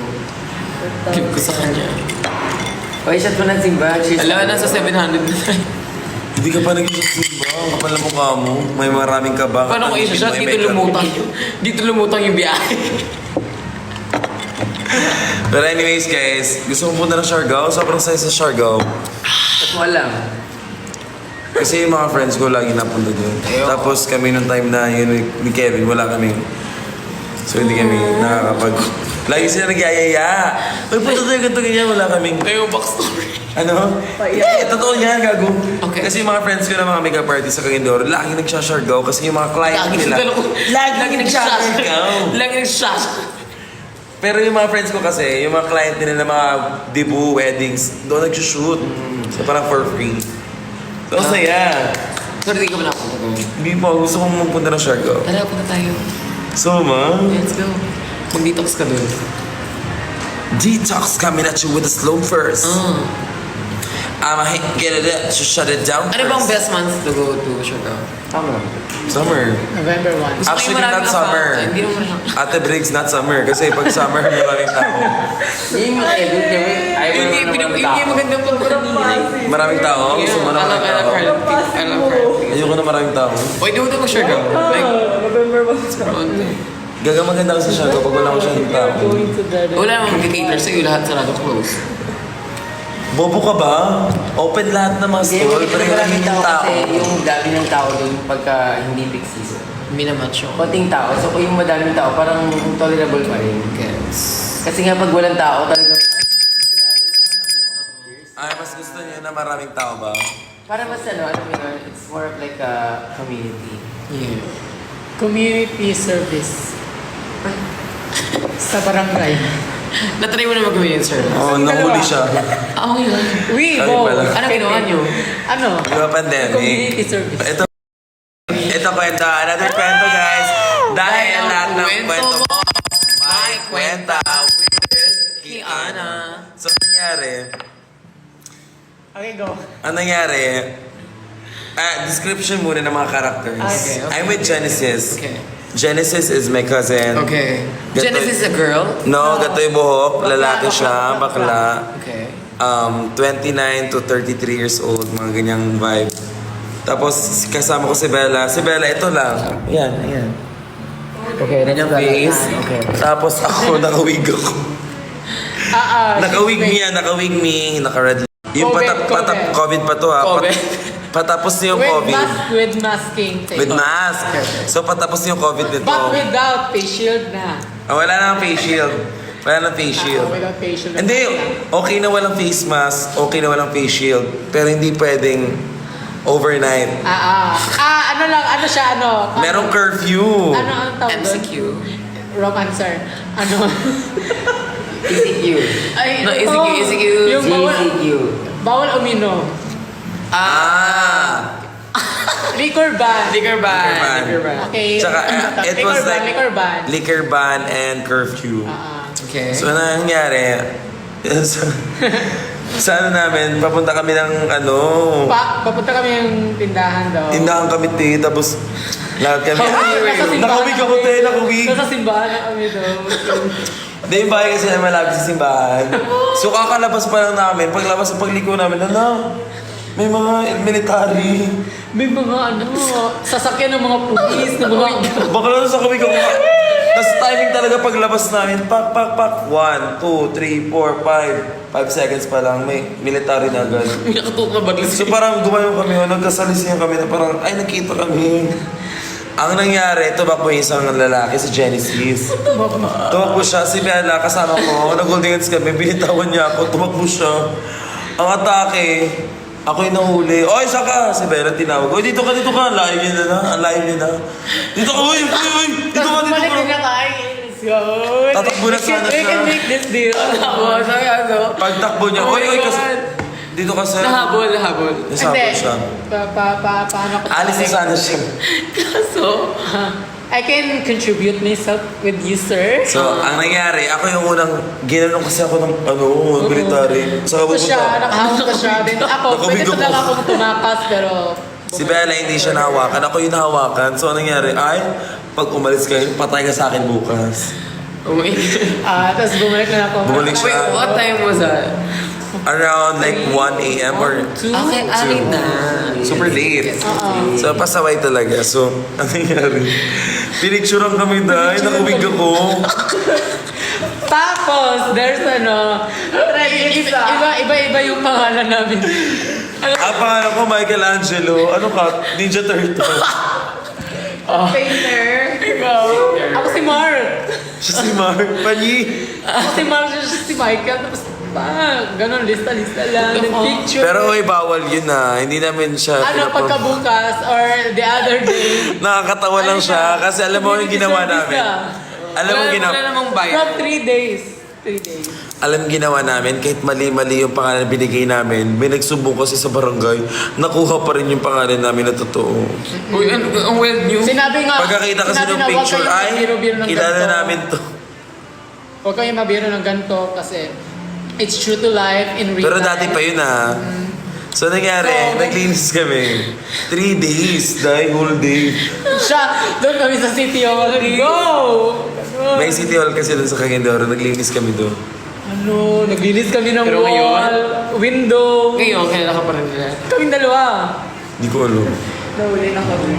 sa kanya. Okay, shot mo ng Simba. Cheers. Alam, nasa 700 na tayo. Hindi ka pa nag-isip ba? Ang kapal na mukha mo. May maraming kabang. Paano ko isa-shot? May Dito makeup. lumutang. Dito lumutang yung biyahe. Pero anyways guys, gusto mo punta ng Siargao? Sobrang saya sa Siargao. Ba't mo alam? Kasi yung mga friends ko lagi napunta doon. Ayoko. Tapos kami nung time na yun ni Kevin, wala kami. So hindi kami nakakapag... Lagi sila nagyayaya. May punta tayo ganito ganyan, wala kaming... Kayo backstory. Ano? Hindi, totoo yan, gago. Okay. Kasi yung mga friends ko na mga makeup artists sa Cagandoro, lagi nagsha-Siargao kasi yung mga client Lagi nila... Lagi nagsha-Siargao. Lagi nagsashot. Pero yung mga friends ko kasi, yung mga client nila na mga debut, weddings, doon nag-shoot. So parang for free. So saya. Sorry, di ko ba nakapunta doon? Hindi po, gusto kong magpunta ng Siargao. Tara, punta tayo. So ma, Let's go. Mag-detox ka doon. detox coming at you with a slow first. I'ma get it up to shut it down Ano bang first. best months to go to Siargao? Tama. Summer. November 1. Gusto ko Actually, yung maraming not summer. kapatid. Hindi naman lang. Ate Briggs, not summer. Kasi pag summer, maraming tao. Yun yung edit niya. Ayaw mo Hindi, naman hindi yung magandang pagkakanina. Maraming tao? Gusto mo na maraming tao? I love her. Ayoko na maraming tao. Wait, di mo ito mag-Siargao? Like, November 1. Gaga maganda ako sa Siargao pag wala ko siyang tao. Going to the... wala namang mag-cater sa'yo. Lahat sarado close. Bobo ka ba? Open lahat ng mga Hindi, store, hindi pero ko maraming yung tao tao. kasi yung dami ng tao doon pagka hindi peak season. Minamatch yun. Konting tao. So kung yung madaming tao, parang tolerable pa rin. Yes. Kasi nga pag walang tao, talagang... Ay, mas gusto niyo na maraming tao ba? Para mas ano, alam mo yun, it's more of like a community. Yeah. Community service. Sa barangay. Natry mo na mag-gawin yun, sir. Oo, nahuli siya. Ah, okay lang. We Kami go. pala. Ano ginawa niyo? Ano? Di ba pandemic? Community service. Ito kwento. Another kwento, guys. Dahil lahat ng kwento mo, may kwenta with Kiana. So, anong nangyari? Okay, go. Anong nangyari? Description muna ng mga characters. Okay, okay. I'm with Genesis. Okay. Genesis is my cousin. Okay. Gato- Genesis is a girl? No, gato yung buhok. Lalaki siya, bakla. Okay. 29 to 33 years old, mga ganyang vibe. Tapos kasama ko si Bella. Si Bella, ito lang. Yan, ayan. Okay, Ganyang face. Okay. Tapos ako, nakawig ako. Nakawig me yan, nakawig me, naka-red. Yung COVID pa to ha. COVID. Patapos na yung With COVID. mask, with masking. tape. With mask. So patapos na yung COVID nito. But without face shield na. Wala nang face shield. Wala nang face shield. Without face shield. Hindi, okay na walang face mask, okay na walang face shield, pero hindi pwedeng overnight. Ano lang, ano siya, ano? Merong curfew. Ano ang tawag doon? MCQ. Wrong answer. Ano? ECQ. Ay, No, ito. ECQ. Yung bawal, GCQ. bawal uminom. Liquor ban. Liquor ban. Liquor ban. Okay. Tsaka, it was like liquor ban. liquor ban and curfew. Okay. So, ano nangyari? Sa ano namin, papunta kami ng ano, Papunta kami yung tindahan daw. tindahan kami te, tapos lahat kami, Nasa simbahan nakawig ako te, nakawig. Nasa simbahan na kami daw. Hindi, yung bahay kasi na malapit sa simbahan. So, kakalabas pa lang namin, paglabas sa pagliko namin, ano, may mga military. May mga ano, sasakyan ng mga pulis, ng mga... Baka lang sa kawig ako. Tapos timing talaga paglabas namin, pak, pak, pak. 1, 2, 3, 4, 5. 5 seconds pa lang, may military na agad. Nakatutok na baglas. So parang gumayon kami, nagkasalisihan kami na parang, ay, nakita kami. Ang nangyari, tumakbo yung isang lalaki, si Genesis. Tumakbo siya, si Bella, kasama ko, nag-holding hands kami, binitawan niya ako, tumakbo siya. Ang atake, ako yung nahuli. Oy, saka! Si Bella tinawag. Oy, dito ka, ang layo niya na, ang layo niya na. Dito ka, uy, dito ka, dito Balik ka. na tayo. Let's go. Tatakbo na sana We can siya. make this deal. Oo, sabi ano. Pagtakbo niya, Oh oy, my oy, kasi, God. dito ka, sir. Nahabol. Nasabot siya. Paano ko? Alis na sana siya. Kaso, I can contribute myself with you, sir. So, ang nangyari, ako yung unang, ginanong kasi ako ng, military. Sa So siya, pupunta. nakahawak na siya. Then ako, pwede Nakabig pa lang ako. akong tumakas, pero... Si Bella hindi siya nahawakan, ako yung nahawakan. So, ang nangyari, ay, pag umalis kayo, patay ka sa akin bukas. oh my God. Tapos bumalik na ako. Bumalik Wait, siya. what time was that? Around like 1 a.m. or Okay, alin na. super late. So, pasaway talaga. So, ang nangyari, pinicturean kami dahil, nakawig ako. Tapos, there's iba yung pangalan namin. Pangalan ko, Michelangelo. Ano ka? Ninja Turtle. Painter. Ako si Mark. Siya si Mark. Panyi. Ako si Mark, siya si Michael. Tapos, ganun, lista-lista lang. Then picture. Pero oy, bawal yun na. Hindi namin siya ano, pagkabukas or the other day. Nakakatawa lang siya. Kasi alam mo yung ginawa namin. Alam mo ginawa. Wala namang bayad. From 3 days. 3 days. Alam ginawa namin, kahit mali-mali yung pangalan na binigay namin, may nagsumbong kasi sa barangay, nakuha pa rin yung pangalan namin na totoo. Uy, ang weird nyo. Sinabi nga, Pagkakita kasi sinabi ng na, huwag picture, kayong ay, mabiro-biro ng kilala ganito. namin to. Huwag kayong mabiro ng ganito kasi it's true to life in real Pero life. dati pa yun ah. So nangyari, So, naglinis kami. 3 days, dahil whole day. Siya, doon kami sa City Hall. Go! May city hall kasi doon sa Cagayan, naglinis kami doon. Ano, naglinis kami ng Pero ngayon? wall, window. Ngayon, kailan ka pa rin nila. Kaming dalawa. Hindi ko alam. Nahuli na kami.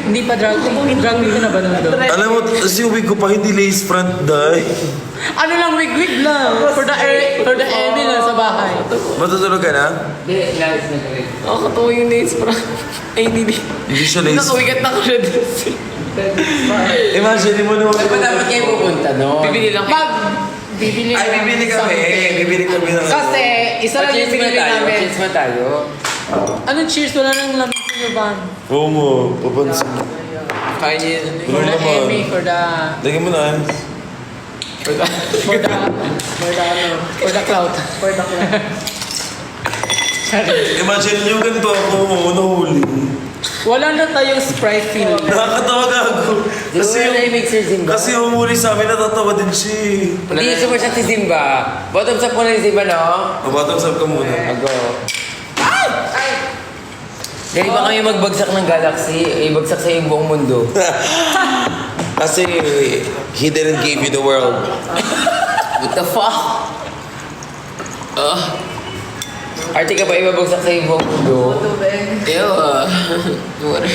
Hindi pa drug dito na ba nung doon? Alam mo, kasi yung wig ko pa hindi lace front, dahil. Ano lang, wig lang. For the Emmy lang sa bahay. Matutulog ka na? Nakakatawa yung nails, bro. Ay, hindi. Hindi siya lace. Nakawigat na ko na dun. Imagine mo naman. Dapat kayo pupunta, no? Bibili lang kayo. Bibili Ay, bibili kami. something. Bibili kami ng... Kasi, isa lang yung binili namin. Cheers mo tayo. Anong cheers? Wala nang lamig sa inyo ba? Oo mo, papansin. Kaya niya yun. For the naman. Emmy, for the... Lagyan mo na. For the cloud. For the cloud. Imagine nyo ganito ako, nahuli. Wala na tayong Sprite feel. Nakakatawa gago. Kasi Wala yung... yung mixer Zimba. Kasi yung huli sa amin, natatawa din siya eh. Hindi super siya si Zimba. Bottoms up muna ni Zimba, no? Mabottoms up ka muna. Ago. Dahil ba kayo magbagsak ng galaxy, ibagsak sa yung buong mundo. Kasi he didn't give you the world. What the fuck? Arte ka pa ibabagsak sa yung buong mundo. Ew. Water.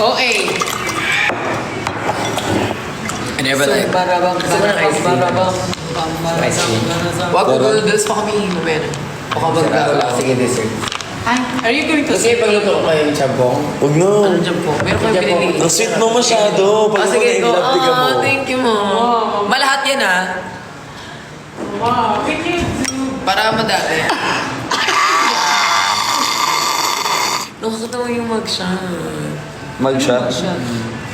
Okay. I never like. Wag ko noodles pa kami. Mamaya na. Baka magdala. Sige, dessert. Are you going to... Kasi pagluto ko kayo ng chabong. Huwag na. Ano dyan po? Meron kami pinili. Ang sweet mo masyado. Pag ako Sige, go. na-love ka mo. Thank you mo. Malahat yan ah. Wow, can you do... Para madami. Nakakatawa yung mag-shot. Mag-shot?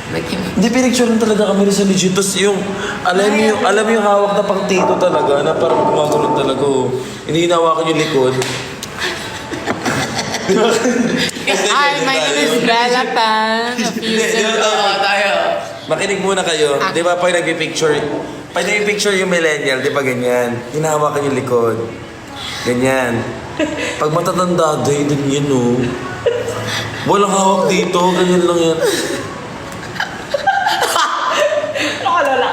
Like him. Hindi, pinicturean talaga kami rin sa legit. Tapos yung, alam mo yung hawak na pang tito talaga, na parang gumagano'n talaga. Oh. Hindi hinawakan yung likod. Hi, my name is Bella Tan. Tayo. Makinig muna kayo. Di ba pag nag-picture, pag nag-picture yung millennial, di ba ganyan? Hinahawakan yung likod. Ganyan. Pag matatanda, din yun, oh. Walang hawak dito, ganyan lang yan.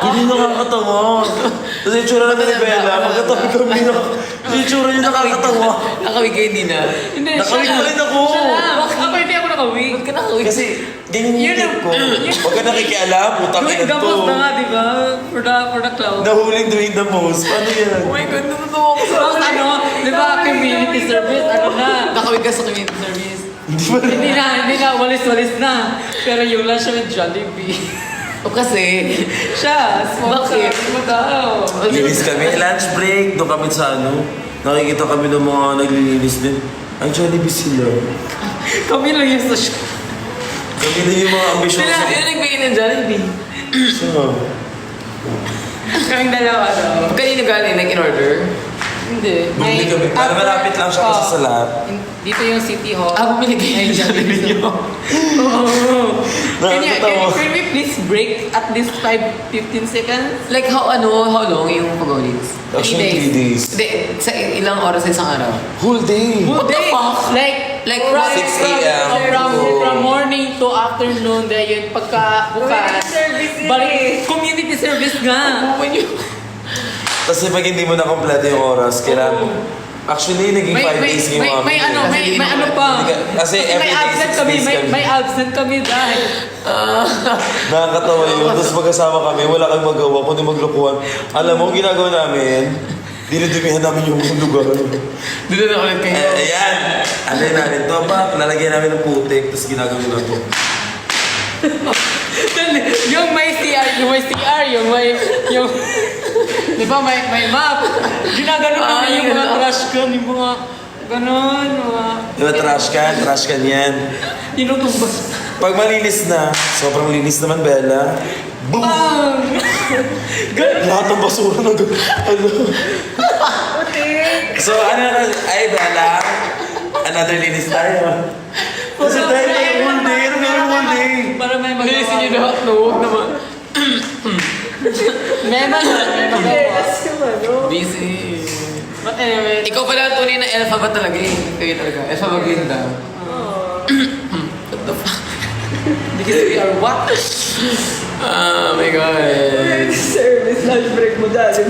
Hindi nakakatawa. Tapos yung tsura namin ni Bella, magkatabi kami na. Yung tsura niya nakakatawa. Nakawig kayo hindi na. Hindi, Nakawig siya pa lang. rin ako. Siya lang. Ako hindi ako nakawig? Ba't ka nakawig? Kasi, ganyan yung Yun tip ang- ko. Huwag ka nakikialam, putang Gawin ina to. gamos na nga, di ba? For the cloud. Nahuling doing the most. Paano yan? Oh my God, natutuwa ko sa... Tapos ano, di ba, community service, ano na. Nakawig ka sa community service. Hindi na, walis-walis na. Pero yung lunch with Jollibee. O kasi... Siya, smoke Bakit? mo daw. Linis kami. Lunch break. Doon kami sa ano. Nakikita kami ng mga naglilinis din. Ay, Jollibee sila. Kami lang yung social. Kami na yung mga ambisyon Sila, sa... yun nagbigay ng Jollibee. Kaming dalawa daw. Kanino galing, like in order? Hindi. Bumili kami. Para malapit lang siya kasi sa lahat. Dito yung City Hall. Bumili kayo ng Jollibee niyo. Nakakatawa. Can we please break at least 15 seconds? Like how long yung pagawins? Actually, 3 days. Hindi, sa ilang oras sa isang araw? Whole day. Whole day. Like, from, 6 a.m. from morning to afternoon, dahil yun pagka bukas. Balik, community service nga. Kasi pag hindi mo na kompleto yung oras, kailangan... Actually, naging 5 days yung mga may ano, may ano pa. Kasi may every day, absent 6 kami, days kami. may absent kami dahil. Nakakatawa yun. Tapos magkasama kami, wala kang magawa, kundi maglukuhan. Alam mo, ang ginagawa namin, dinudumihan namin yung lugar. Dito na ulit kayo. Ayan. Ano yun namin to ba? Lalagyan namin ng putik, tapos ginagawin na to. yung may CR, yung di ba, may map. Ginagano namin yung mga trash can, yung mga ganon, mga Diba trash can yan. tinutumbas. Pag malinis na, sobrang linis naman, Bella. Boom! Lahat ng basura na ano. So, ano na, ay, Bella, another linis tayo. Kasi tayo may whole day, ano meron whole day? Para may magawa. Lilisin niyo lahat, no? Huwag naman. May magawa. Busy. But anyway, Ikaw pala ang tunay na alpha ba talaga eh? Kayo talaga. Alpha Maglinda. What the fuck? because we are what? Oh my God. Service, lunch break mo dali.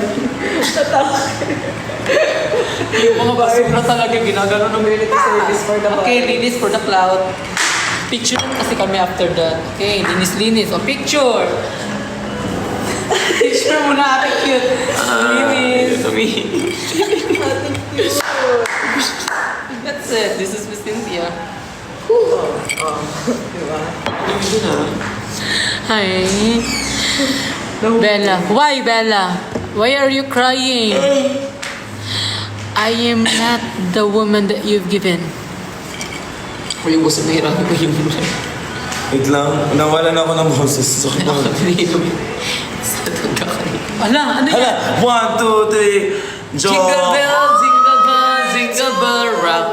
Yung mga basura talaga ginagano ng community service for the Okay, linis for the cloud. Picture kasi kami after that. Okay, linis. O, picture! Picture muna, ate cute. Linis. That's it. This is Miss Cynthia. Hi. Bella. Why, Bella? Why are you crying? I am not the woman that you've given. Kung yung gusto na hirapin ko yung Wait lang, nawalan ako ng boses. So, ako tinilo. Sa tanda ka rin. Ala, ano yan? hala, 1, 2, 3, Jingle bell, jingle bell, jingle bell rock.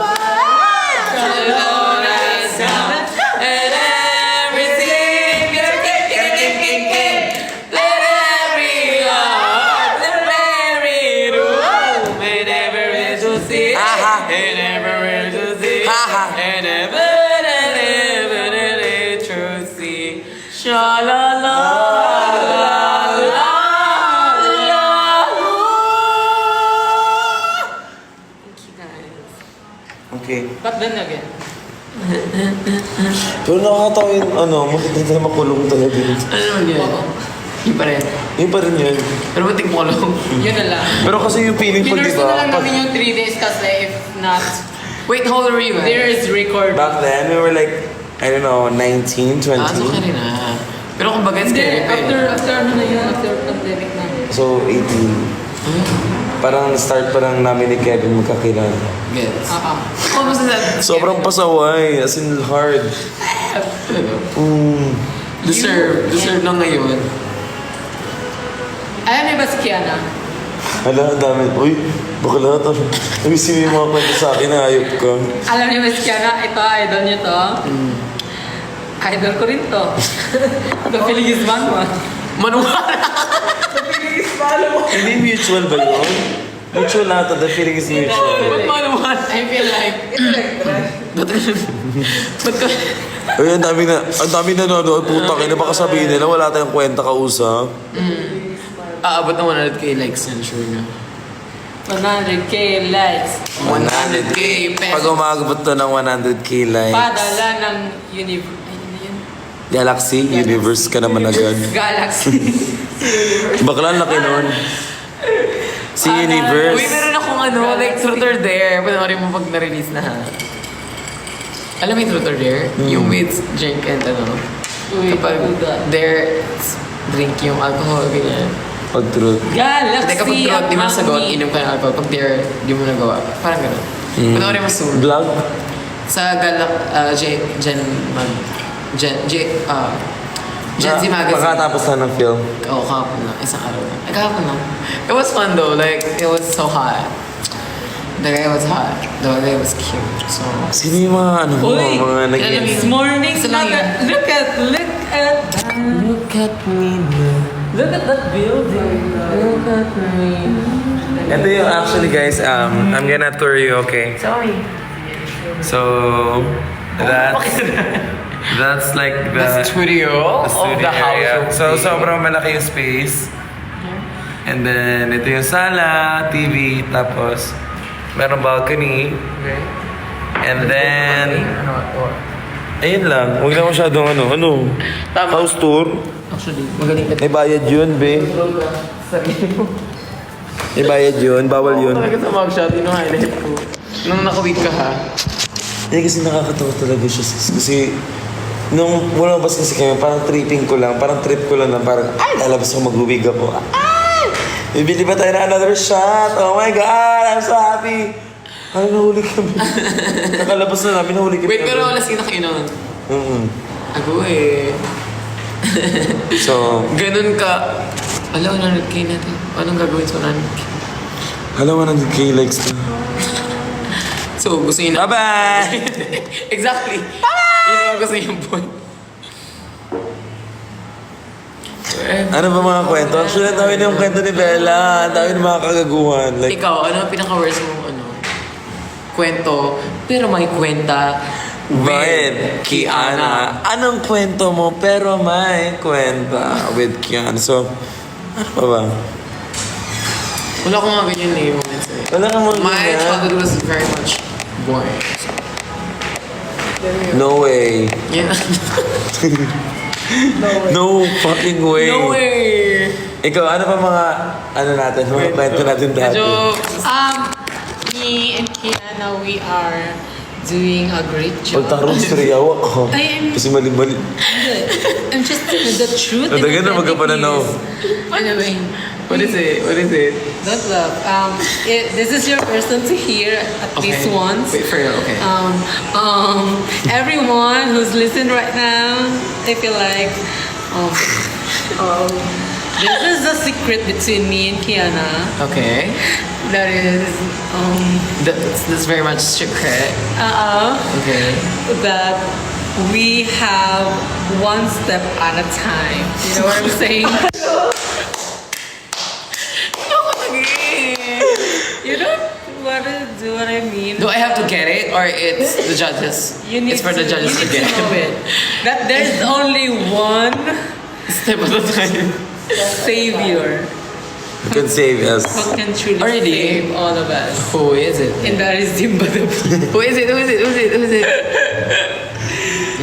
And everything is king. Let every heart and every room and every to see. And every to see. And ever to see. Sha la la la la. Thank you guys. Okay. But then again, Pero nakakatawa yung muntik na tayo makulong talaga. Ano naman yun? Yung pa rin. Yun pa rin yun. Pero ba't mo lang? yun na lang. Pero kasi yung feeling pag Pinurse diba, na lang pag, namin yung 3 days kasi if not, Wait, how old were you? there is record. back then, we were like, I don't know, 19, 20. Ah, so ka rin ah. Pero kung bagay, Hindi, scary pa eh. after ano na yun, after pandemic na. So, 18. Parang start pa lang namin ni Kevin magkakilala. Gets. Oo. Kumusta sa... Sobrang pasaway, as in hard. Deserve lang ngayon. Alam niyo ba si Kiana? Hala, ang dami. Uy, baka lahat Uy, sino yung mga kwento sa akin na ayop ka? Alam niyo ba si Kiana? Ito, idol niyo to. Idol ko rin to. The Philippines man. Manuwara! Hindi mutual ba yun? Mutual na ito, the feeling is mutual. Ba't manuwara? I feel like, Ba't ka... Uy, ang dami na nanonood, puta kayo, baka sabihin nila, wala tayong kwenta kausap. Aabot naman ulit kay likes and sure na. 100K likes. 100K. Pag umagabot to ng 100K likes. Padala ng universe. Ayun na yun. Galaxy, universe ka naman agad. Galaxy. Bakla laki nun. Si universe. Uy, meron akong ano, like Truth or Dare. Panoorin mo pag na-release na ha. Alam mo yung Truth or Dare? Yung with drink and ano. Uy, Kapag dare, drink yung alcohol, ganyan. Pag truth. Galaxy. Hindi kapag truth, di mo nasagot, Amami. inom ka ng alcohol. Pag dare, di mo nagawa. Parang gano'n. Panoorin mo soon. Vlog? Sa Gen Z Magazine. Makatapos na ng film. Oo, kahapon na. Isang araw na. Ay, kahapon na. It was fun though. Like, it was so hot. The guy was hot. The guy was cute. So, Sino yung mga ano mo? Uy, Mga nag This morning, Isa lang yun. look at that. Look at me now. Look at that building. Look at me. Ito yung actually guys, I'm gonna tour you, okay? sorry. So, that's like The studio, the studio of the house. area. of So, the- sobrang malaki yung space. And then, ito yung sala, TV, tapos, merong balcony. Okay. And then, Ano? ayun lang. Huwag na masyadong ano, Tama. house tour. Actually, magaling ka. May bayad yun, be. Sarili mo. May bayad yun, bawal yun. Talaga sa mugshot, yun ang highlight ko. Nung nakawit ka ha. Eh, kasi nakakatawa talaga siya. Kasi, nung lumabas kasi kami, parang tripping ko lang, parang trip ko lang na parang, ay, lalabas ako mag-uwig ako. Ay! Bibili pa tayo na another shot. Oh my God, I'm so happy. Ay, nahuli kami. Nakalabas na namin, nahuli kami. Wait, pero alas na kayo nun. Ako eh. So, Ganun ka. Alam, 100K natin. Anong gagawin sa 100K? alam mo, 100K likes na. So, gusto niyo na. Bye-bye! Exactly. Bye-bye! Yun ang gusto niyo point. Ano ba mga kwento? Actually, ang dami na yung kwento ni Bella. Ang dami ng mga kagaguhan. Like, Ikaw, ano ang pinaka-worst mong kwento, pero may kwenta with Kiana. Anong kwento mo pero may kwenta with Kiana? So, ano pa ba? Wala ko nga ganyan eh, moments eh. Wala ka mo My childhood was very much boring. No way. Yan. No fucking way. No way! Ikaw, ano pa mga, ano natin, mga kwento natin dati? Medyo, Me and Kiana, we are doing a great job. Pagtarong storyawa ko. I am- Kasi mali-mali. I'm just the truth. Ang dagan na magkapananaw. Anyway, what is it? What is it? don't love. This is your first time to hear at least once. Wait for real, okay. Everyone who's listening right now, I feel like this is the secret between me and Kiana. Okay. That is That's very much secret. Okay. that we have one step at a time. You know what I'm saying? You don't want to do what I mean. Do I have to get it or it's the judges? You need It's for the judges you to need get know it. That there's only one Step at a time. savior You can save us. who can truly Already? save all of us. Who is it? And that is Dimba the Bee. Who is it? Who is it? Who is it? Who is it?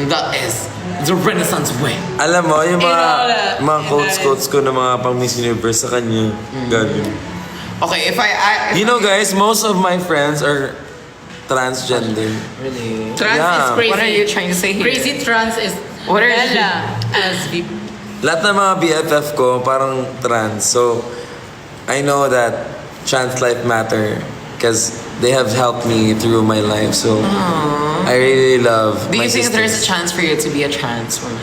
That is the Renaissance way. Alam mo, yung Inola. mga quotes ko na mga pang Miss Universe sa kanya. Gagawin. Okay, if I You know guys, most of my friends are transgender. really. Trans Yeah. is crazy. What are you trying to say here? Crazy trans is What are you- Bella as the Lahat ng mga BFF ko parang trans. So, I know that trans life matter because they have helped me through my life. So, I really love Do my you think there's a sisters. chance for you to be a trans woman?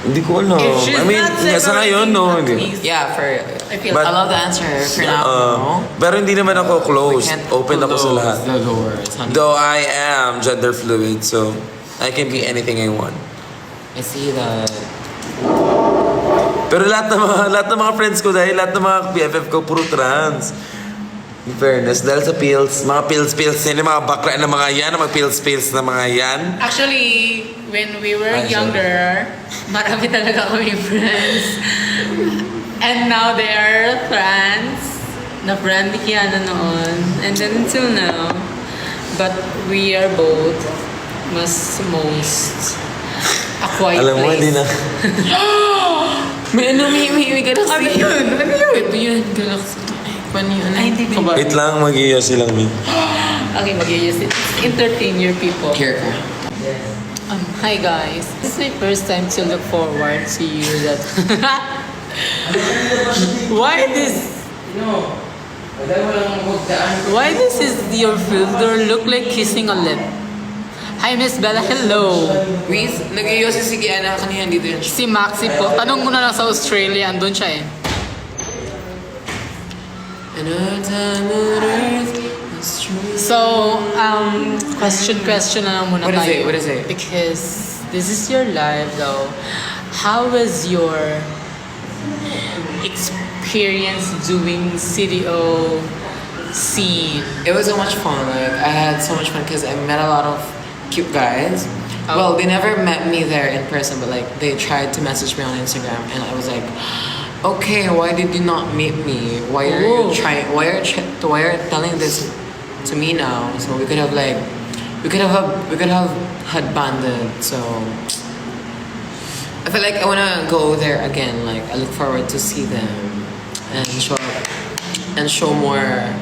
Hindi ko alam. If she's I mean, not nga sa ngayon, no. separating, Hindi. at least Yeah, for I feel But- I love the answer. For now, no. Pero hindi naman ako We closed. can't Open ako sa close lahat. the doors, honey. Though I am gender fluid, so I can be anything I want. I see that. Pero lahat ng mga friends ko lahat ng mga BFF ko puro trans. In fairness, dahil sa mga pills, yung mga bakla na mga yan, mga pills na mga yan. Actually, when we were Ay, sorry. younger, marami talaga kami friends. And now they are trans. na-friend ni Kiana noon. And then until now. But we are both most a quiet Alam mo, place. hindi na. May galaxy. Ano yun? Ano yun? Ito yun, galaxy. Paano yun? Ay, hindi ba? Wait lang, mag-iya silang me. Okay, mag-use it. Entertain your people. Here ka. Hi guys. This is my first time to look forward to you that... Why this... Why this is your filter look like kissing a lip? Hi Miss Bella, hello. Nag-iyosi si Kiana kanina dito yun. Si Maxi po. Tanong mo na lang sa Australia, andun siya eh. Another time on earth is true. So, question na lang muna What is tayo. it? What is it? Because this is your life though. How was your experience doing CDO scene? It was so much fun. Like I had so much fun because I met a lot of cute guys. Oh. Well, they never met me there in person, but like they tried to message me on Instagram, and I was like, okay, why did you not meet me? Why are Oh. you trying? Why are you telling this to me now? So we could have had banded. So I feel like I wanna go there again. Like I look forward to see them and show more.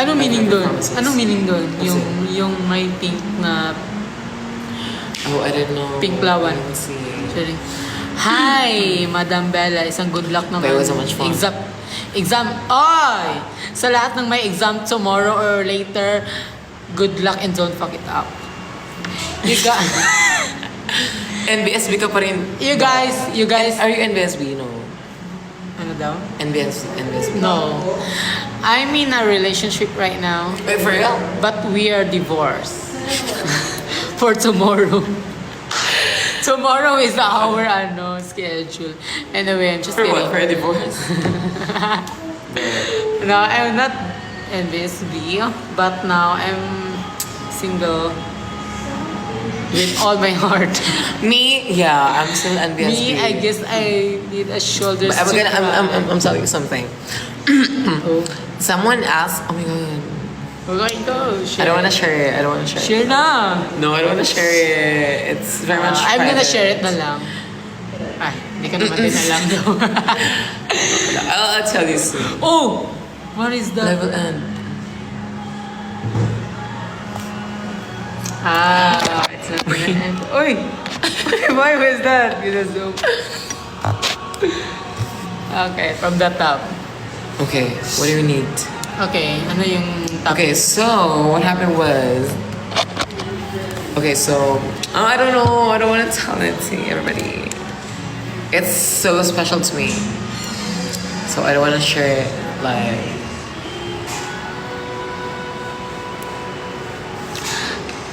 Ano meaning doon? Performances. Ano meaning doon? What's Yung may pink na... Oh, I didn't know. Pink-lawan. Let's see. Hi, Madam Bella. Isang good luck naman. But it was so much fun. Exam. Ay! Sa lahat ng may exam tomorrow or later, good luck and don't fuck it up. You got... NBSB ka pa rin. you guys... Are you NBSB? No. Ano daw? NBSB. No. I'm in a relationship right now, Wait, for real? but we are divorced. For tomorrow. Tomorrow is our schedule. Anyway, I'm just For kidding. what? For a divorce? No, I'm not NBSB, but now I'm single with all my heart. Me? Yeah, I'm still NBSB. Me, I guess I need a shoulder But I'm telling you something. Oh. Someone asked, oh my god. Okay, go. I don't wanna share it. Share na. No, I don't wanna share it. It's very much I'm gonna private. share it na lang. Ay, hindi ka naman din alam daw. I'll tell you soon. Oh! What is that? Level end. It's not gonna end. Oy! Why was that? Zoom. Okay, from the top. Okay, what do you need? Okay, ano yung top? Okay, so what happened was. Okay, so I don't know. I don't want to tell it to everybody. It's so special to me. So I don't want to share it like.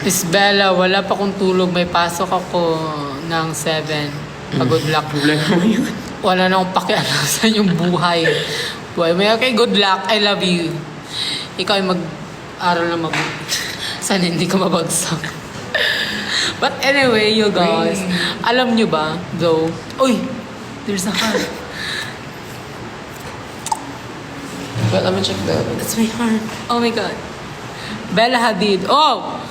Miss Bella, wala pa kong tulog. May pasok ako ng 7. Good luck. Wala na akong pakialam sa inyong buhay. Okay, good luck. I love you. Ikaw ay mag-aral na sana hindi ka mabagsak. But anyway, you guys, alam nyo ba, though, uy, there's a heart. But let me check that. That's my heart. Oh my God. Bella Hadid. Oh!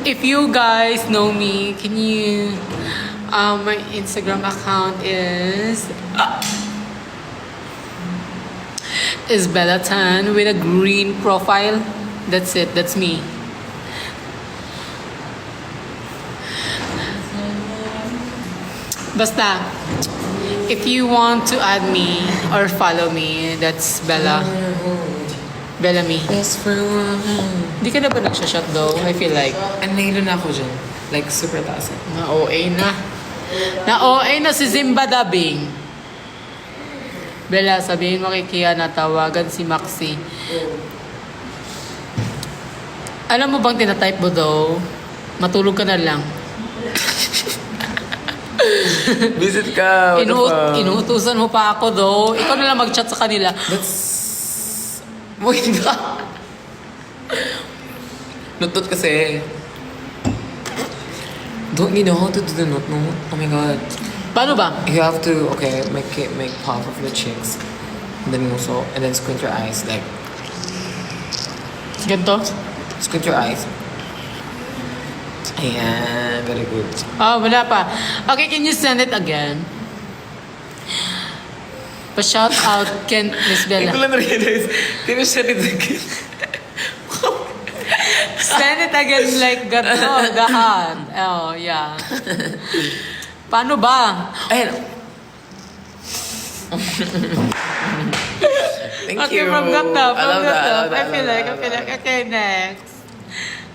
If you guys know me, can you... my Instagram account is Bella Tan with a green profile. That's it. That's me. Basta, if you want to add me or follow me, that's Bella. Bella me. Yes, for a while. Hindi ka na ba nagsha-shot though? I feel like. And nahilo na ako dyan. Like, super taas. Na-OA na. Na-OA na si Zimba Dabing. Bella, sabihin mo kay Kia na tawagan si Maxi. Alam mo bang tinatype mo daw? Matulog ka na lang. Visit ka. What the fuck? Inuutusan mo pa ako daw. Ikaw na lang mag-chat sa kanila. That's... Wait ba? Nutot kasi. Don't you know how to do the note? Oh my god. Paano ba? You have to, okay, make pop of the cheeks. And then nguso. And then squint your eyes. Like, Ganto? squint your eyes. Ayan. Very good. Oh, wala pa. Okay, can you send it again? Pa-shout out Miss Hindi ko Bella. lang na-realize. Can you send it again? Send it again like gato, gahan. Oh, yeah. Paano ba? Ayan. Thank Okay, you. from gato, I love that. I feel like, okay, next.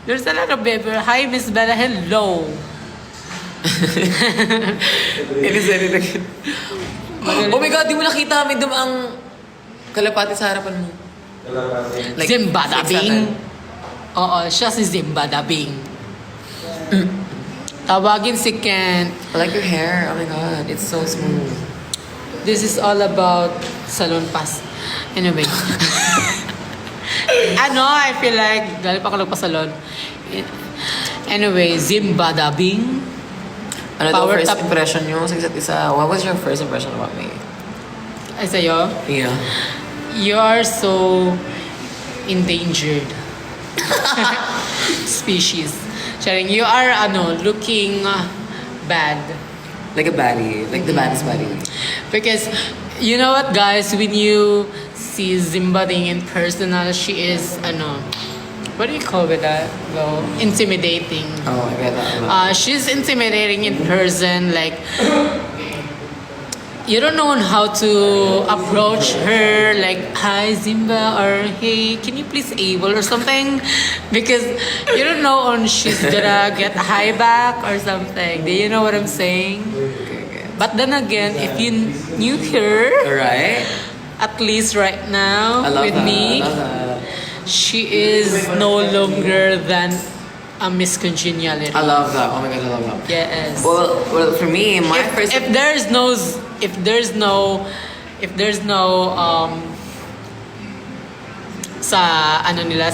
There's a lot of baby. Hi, Miss Bella. Hello. Can you send it again? Oh my God, di mo nakita. May dumaang kalapati sa harapan mo. Like, Zimbadabing. Oo, siya si Zimbadabing. Tawagin si Ken. I like your hair. Oh my God, it's so smooth. This is all about salon pass. Anyway. I feel like, galing pa ako nagpa-salon. Anyway, Zimbadabing. Ano daw Power first top. impression nyo sa isa't isa? What was your first impression about me? Ay, sa'yo, Yeah. you are so endangered species. Sharing, you are, looking bad. Like a baddie. Like the baddest baddie. Because, you know what, guys? When you see Zimbading in personal, she is, what do you call it that? Well, intimidating. Oh, I get that. She's intimidating in person. Like, you don't know how to approach her. Like, hi Zimba, or hey, can you please able or something? Because you don't know on she's gonna get high back or something. Do you know what I'm saying? Okay. But then again, if you knew her, Alright. at least right now I love with that. me, I love that. she is no longer than a Miss Congeniality. I love that. Oh my God, I love that. Yes. Well, for me, my first... if there's no sa nila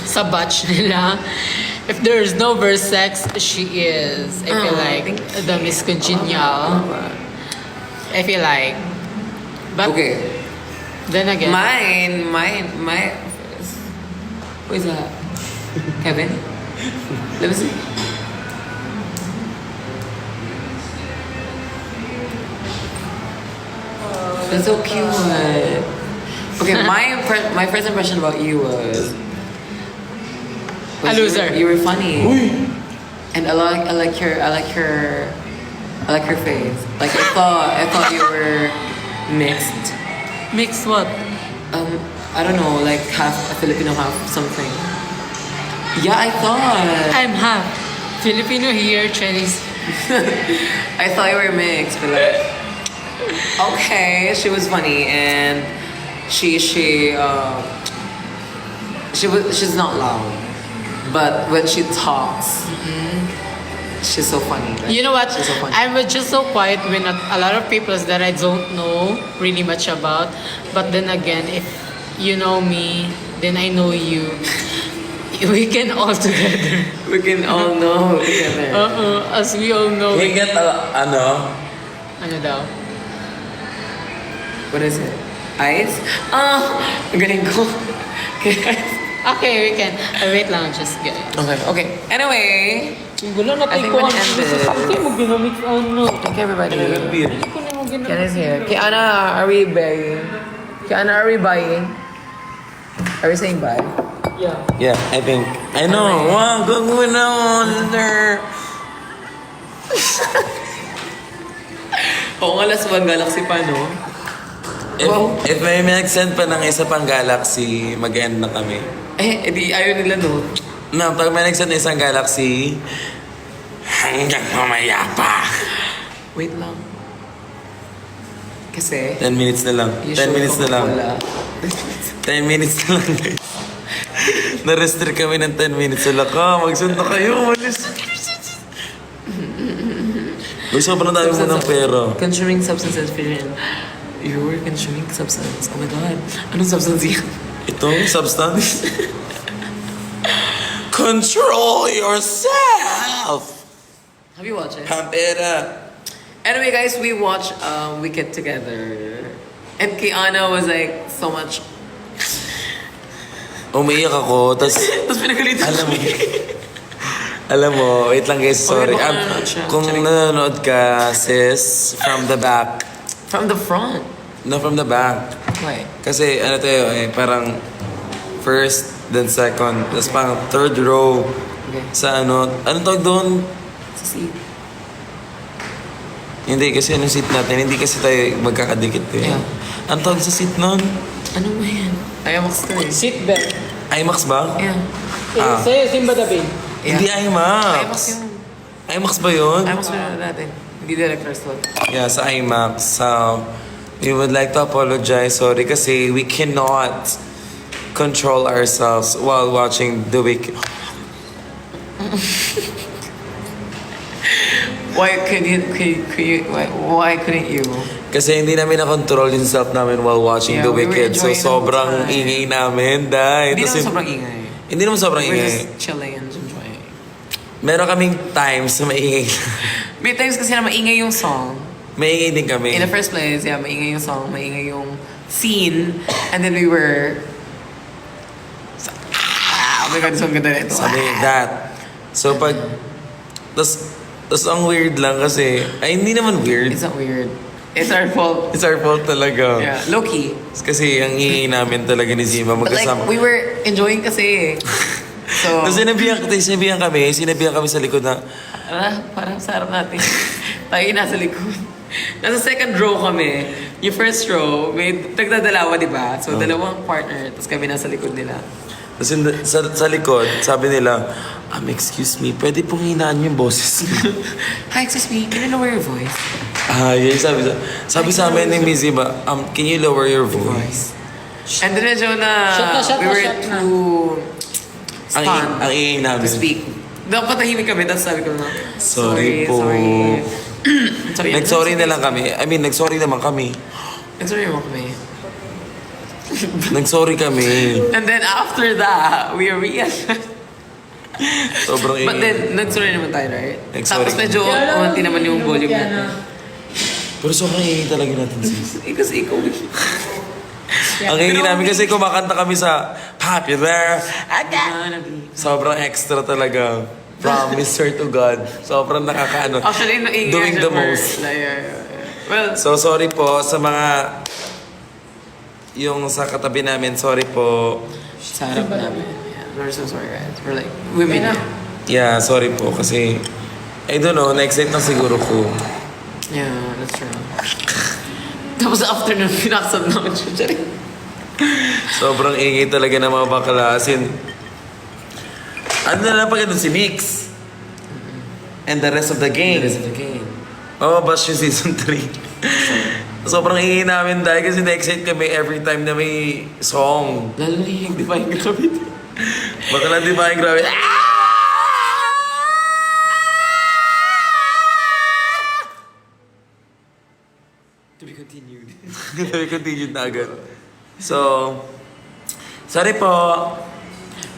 sa batch nila, if there's no verse sex, she is, I feel like the Miss Congenial. I feel like, but Okay. then again, My... Who is that? Kevin? Let me see. That's so cute. Okay, my first impression about you was A loser. You were funny, and I like your face. Like I thought you were mixed. mix what? I don't know, like half Filipino, half something. Yeah, I thought. I'm half Filipino here, Chinese. I thought you were mixed, but like, okay, she was funny and she's not loud, but when she talks, she's so funny. Like, You know what? She's so funny. I'm just so quiet when a lot of people that I don't know really much about. But then again, if you know me, then I know you. We can all together. We can all know together. As we all know. You get ano? Ano daw? What is it? Ice? Ang galing ko. Okay, we can. Wait lang, just get it. Okay. Anyway, Gulo na I think we'll end this. Hindi mo ginamix ano. thank you everybody. Hindi ko na mo ginamix. Kiana's here. Kiana, are we buying? Kiana, are we buying? Are we saying bye? Yeah. Yeah, I think. I know. Wow, gagawin na monster. Oo nga, last one Galaxy pa, no? If may nag-send pa ng isa pang galaxy, mag-end na kami. Edi ayaw nila, no? No, pag may nag-send na isang galaxy, hanggang mamaya pa. Wait lang. Kasi, 10 minutes na lang. 10 minutes na lang. 10 minutes na lang, guys. Na-restrict kami ng 10 minutes. Wala ka, magsunta kayo. Malis. Uy, sobrang dami mo ng pera. Consuming substances, Vision. You were consuming substance. Oh my God. Anong substance yan? Ito, substance. Control yourself! Have you watched it? Pampera. Anyway, guys, we watched Wicked together. And Kiana was like so much. Umiiyak ako, tapos Tapos pinagalitan alam mo, kami. alam mo, wait lang guys, sorry. baka nanonood siya. Kung nanonood ka, sis, from the back. From the front. No, from the back. Why? Kasi ano tayo parang first, then second, tapos parang third row. Okay. Sa ano, anong tawag doon? See. Hindi, kasi anong seat natin, hindi kasi tayo magkakadikit eh. Yeah. Anong tawag sa seat nun? Ano ba yan? Ayaw mag-story. Seatbelt. IMAX ba? Yeah. Ah. Sa'yo, Simba Dabin. Yeah. Hindi IMAX IMAX. yung... IMAX ba yun? IMAX na natin. Hindi director's lot. Yeah, sa IMAX. So, we would like to apologize. Sorry kasi we cannot control ourselves while watching The Wicked. Why couldn't you? Kasi hindi namin na-control yung self namin while watching Yeah, The we were Wicked. So, enjoying the whole sobrang time. ingay namin, dahil. Hindi Tapos naman yung- sobrang ingay. Hindi naman sobrang We're ingay. just chilling and enjoying. Meron kaming times na maingay. May times kasi na maingay yung song. Maingay din kami. In the first place, yeah, maingay yung song, maingay yung scene. And then we were... Oh my God, so ganda na ito. Sabi that. So, pag... Tapos ang weird lang kasi... Ay, hindi naman weird. It's not weird. It's our fault. It's our fault talaga. Yeah, low-key. Kasi ang ingay namin talaga ni Zima But like, magkasama. we were enjoying kasi. So, Tapos sinabihan kami sa likod na, parang sa harap natin. Tayo nasa likod. Nasa second row kami. Yung first row, may nagdadalawa, di ba? So, dalawang partner, tapos kami nasa likod nila. tapos sa likod, sabi nila, excuse me, pwede pong hinaan yung boses niyo." Hi, excuse me, can you lower your voice? Yun sabi sa amin ni Miss Zima, can you lower your voice? And then medyo na, Shot we na, were shot na. too stunned Ang ingay namin. to speak. Dapat tahimik kami, tapos sabi ko na, Sorry po. sorry. Nag-sorry na lang kami. Nag-sorry naman kami. Nag-sorry mo kami. Nag-sorry kami. And then after that, we realized. Sobrang ingay. But then, nag-sorry naman tayo, right? Nag-sorry. Tapos medyo umanti naman yung volume natin. Pero sobrang ingay talaga natin, sis. Kasi ikaw, Ang ingay namin kasi kumakanta kami sa Popular. Sobrang extra talaga. From Mr. to God. Sobrang nakakaano. Actually, naingay Doing siya the most. Yeah. Well, So, sorry po sa mga yung sa katabi namin. Sorry po. sa harap namin. Yeah, we're so sorry, guys. We're like, women. Yeah, sorry po. Kasi, I don't know, na-excite na siguro ko. Yeah, that's true. Tapos after nun, pinaksab naman siya. Sobrang ingay talaga ng mga bakla. As in, ano na lang pag si Mix? And the rest of the gang. It is the game. Oh, Bash yung season 3. Sobrang ingay namin dahil kasi na-excite kami every time na may song. Lalo na yung di ba yung grabe? Baka lang di ba yung grabe? To be continued. We continued na agad. So, sorry po.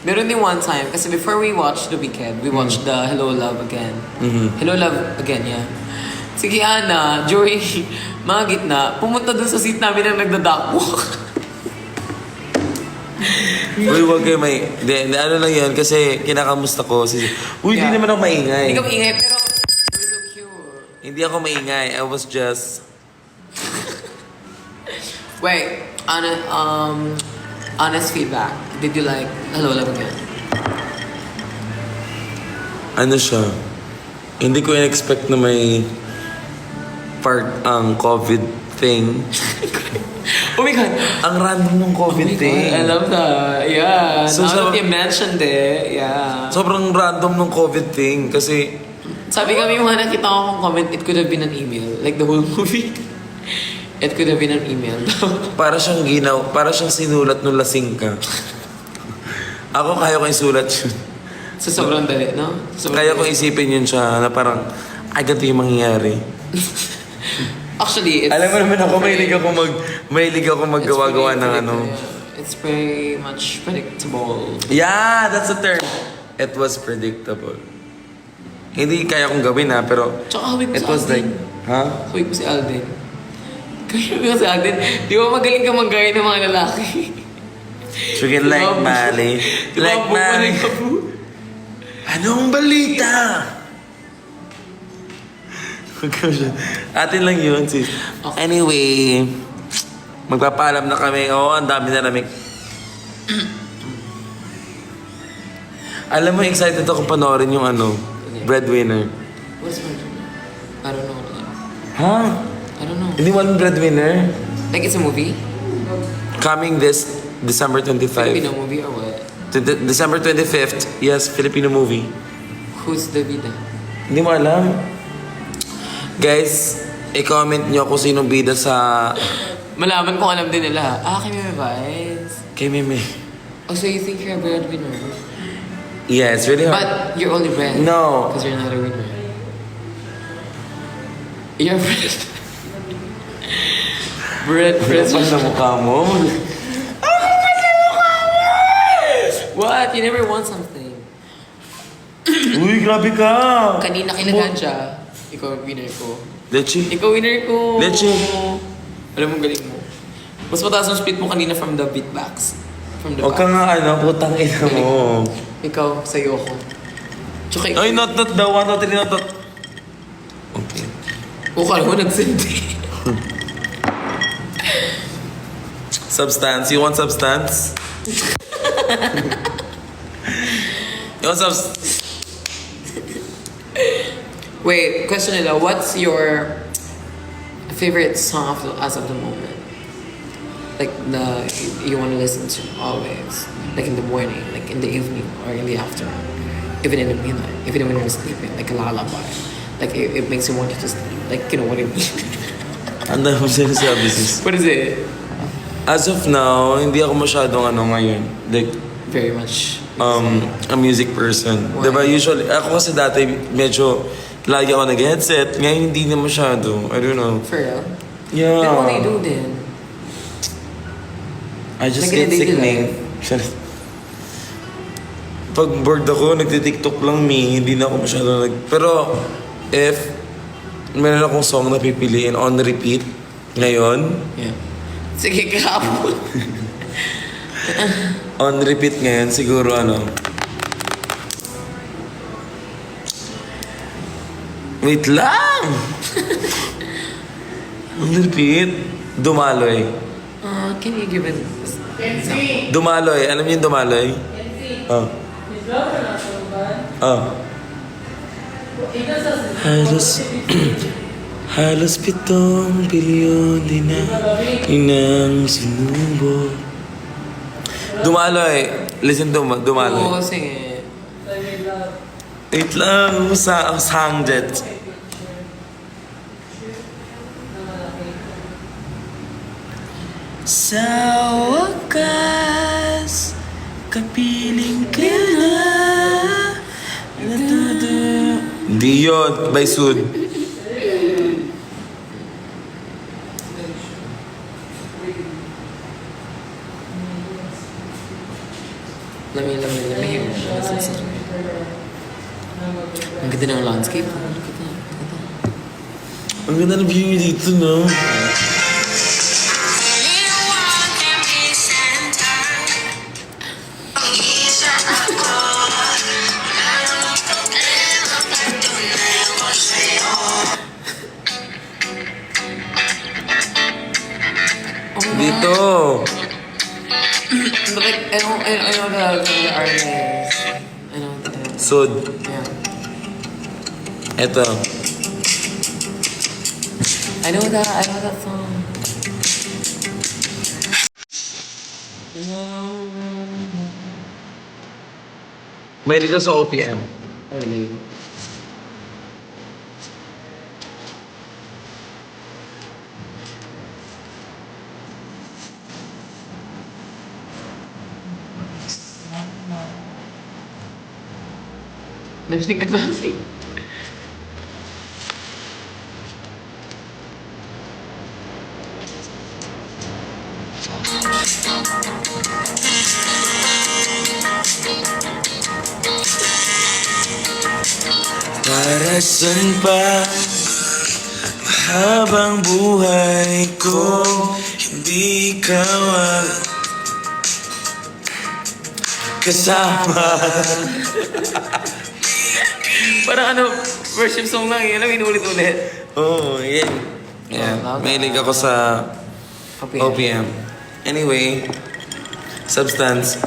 Meron din one time, kasi before we watched The Weekend, we watched the Hello Love Again. Hello Love Again, yeah. Si Kiana, during mga gitna, pumunta dun sa seat namin na nagda-duckwalk. Uy, wag kayo may... ano lang yan, kasi kinakamusta ko. Uy, Yeah. hindi naman ako maingay. Hindi ka maingay, pero we're so cute. Hindi ako maingay. I was just... Wait, honest feedback. Did you like Hello Love Again? Ano siya? Hindi ko in-expect na may part ang COVID thing. Oh my God! Ang random ng COVID thing. I love that. Yeah. So, Now that you mentioned it, yeah. Sobrang random ng COVID thing kasi Sabi kami mga nakita ko kong comment, it could have been an email. Like the whole movie. It could have been an email. para siyang para siyang sinulat nung lasing ka. Ako kaya ko isulat yun. So sobrang dali, no? Sobrang Kaya ko dali. isipin yun siya na parang, ay, ganito yung mangyayari. Actually, it's... Alam mo naman ako, mahilig ako maggawa-gawa ng pretty ano. predictable. It's very much predictable. Yeah, that's the term. It was predictable. Hindi kaya kong gawin ha, pero Tsaka hawig mo it si was like, Alvin. ha? Hawig mo si Alvin. Kaya nga sa atin, di ba magaling ka maggaya ng mga lalaki? Chicken like Mali. Like Mali. Anong balita? Atin lang yun, sis. Anyway, magpapaalam na kami. Oo, ang dami na namin. Alam mo, excited ako panoorin yung Breadwinner. What's my I don't know. Ha? I don't know. Hindi mo alam Breadwinner? Like it's a movie? Coming this December 25. Filipino movie or what? December 25th. Yes, Filipino movie. Who's the bida? Hindi mo alam? Guys, i-comment nyo kung sinong bida sa... Malaman kung alam din nila. Kay Meme Vibes. Kay Meme. Oh, so you think you're a breadwinner? Yeah, it's really hard. But you're only bread. No. Because you're not a winner. You're bread. bread. Ano na mukha mo? What? You never want something. Uy, grabe ka! Kanina kinagahan siya. Ikaw winner ko. Leche. Ikaw winner ko. Leche. Alam mo, galing mo. Mas mataas ang split mo kanina from the beatbox. From the Huwag ka back. nga putang ina mo. Ikaw, sa'yo ko. Tsaka ikaw. Ay, not daw. 1, 2, 3, not. Okay. O, kala mo nag-send eh. Substance. You want substance? You want substance? Wait, question nila. What's your favorite song as of the moment? Like you want to listen to always, like in the morning, like in the evening, or in the afternoon, even in the midnight, even when you're sleeping, like a lullaby, like it makes you want to sleep, like you know what I mean. Ang dami mo sinasabi, sis. What is it? As of now, hindi ako masyadong ngayon. Like, Very much. a music person. Why? Diba, usually, ako kasi dati medyo lagi ako nag-headset. Ngayon hindi na masyado. I don't know. For real? Yeah. Then what do you do then? I just Like in get a daily sickening. Pag bored ako, nagtitiktok lang hindi na ako masyado Pero, if meron akong song na pipiliin on repeat ngayon, Yeah. Sige, kahapon. on repeat ngayon, siguro wait lang! on repeat, Dumaloy. Can you give it? Dumaloy, alam niyo yung Dumaloy? Oh. Oh. Halos 7 bilyon din na inang sinubo. Dumaloy. Listen to Dumaloy. Oo, sige. Wait lang, sa hangdet. Sa wakas, kapiling ka na. Di yun, by Sud. Let me hear. Ang ganda ng landscape. Ang ganda ng view dito, no? Dito. But like, I know the artist. I know the... Sud. Yeah. Eto. I know that song. May dito sa OPM. Really? Lipstick advancing. Para saan pa Habang buhay ko, hindi ka kasama. Parang ano, worship song lang yun. Alam, inulit-ulit. Oo, yan. Yeah. Mahilig ako sa OPM. Anyway, substance.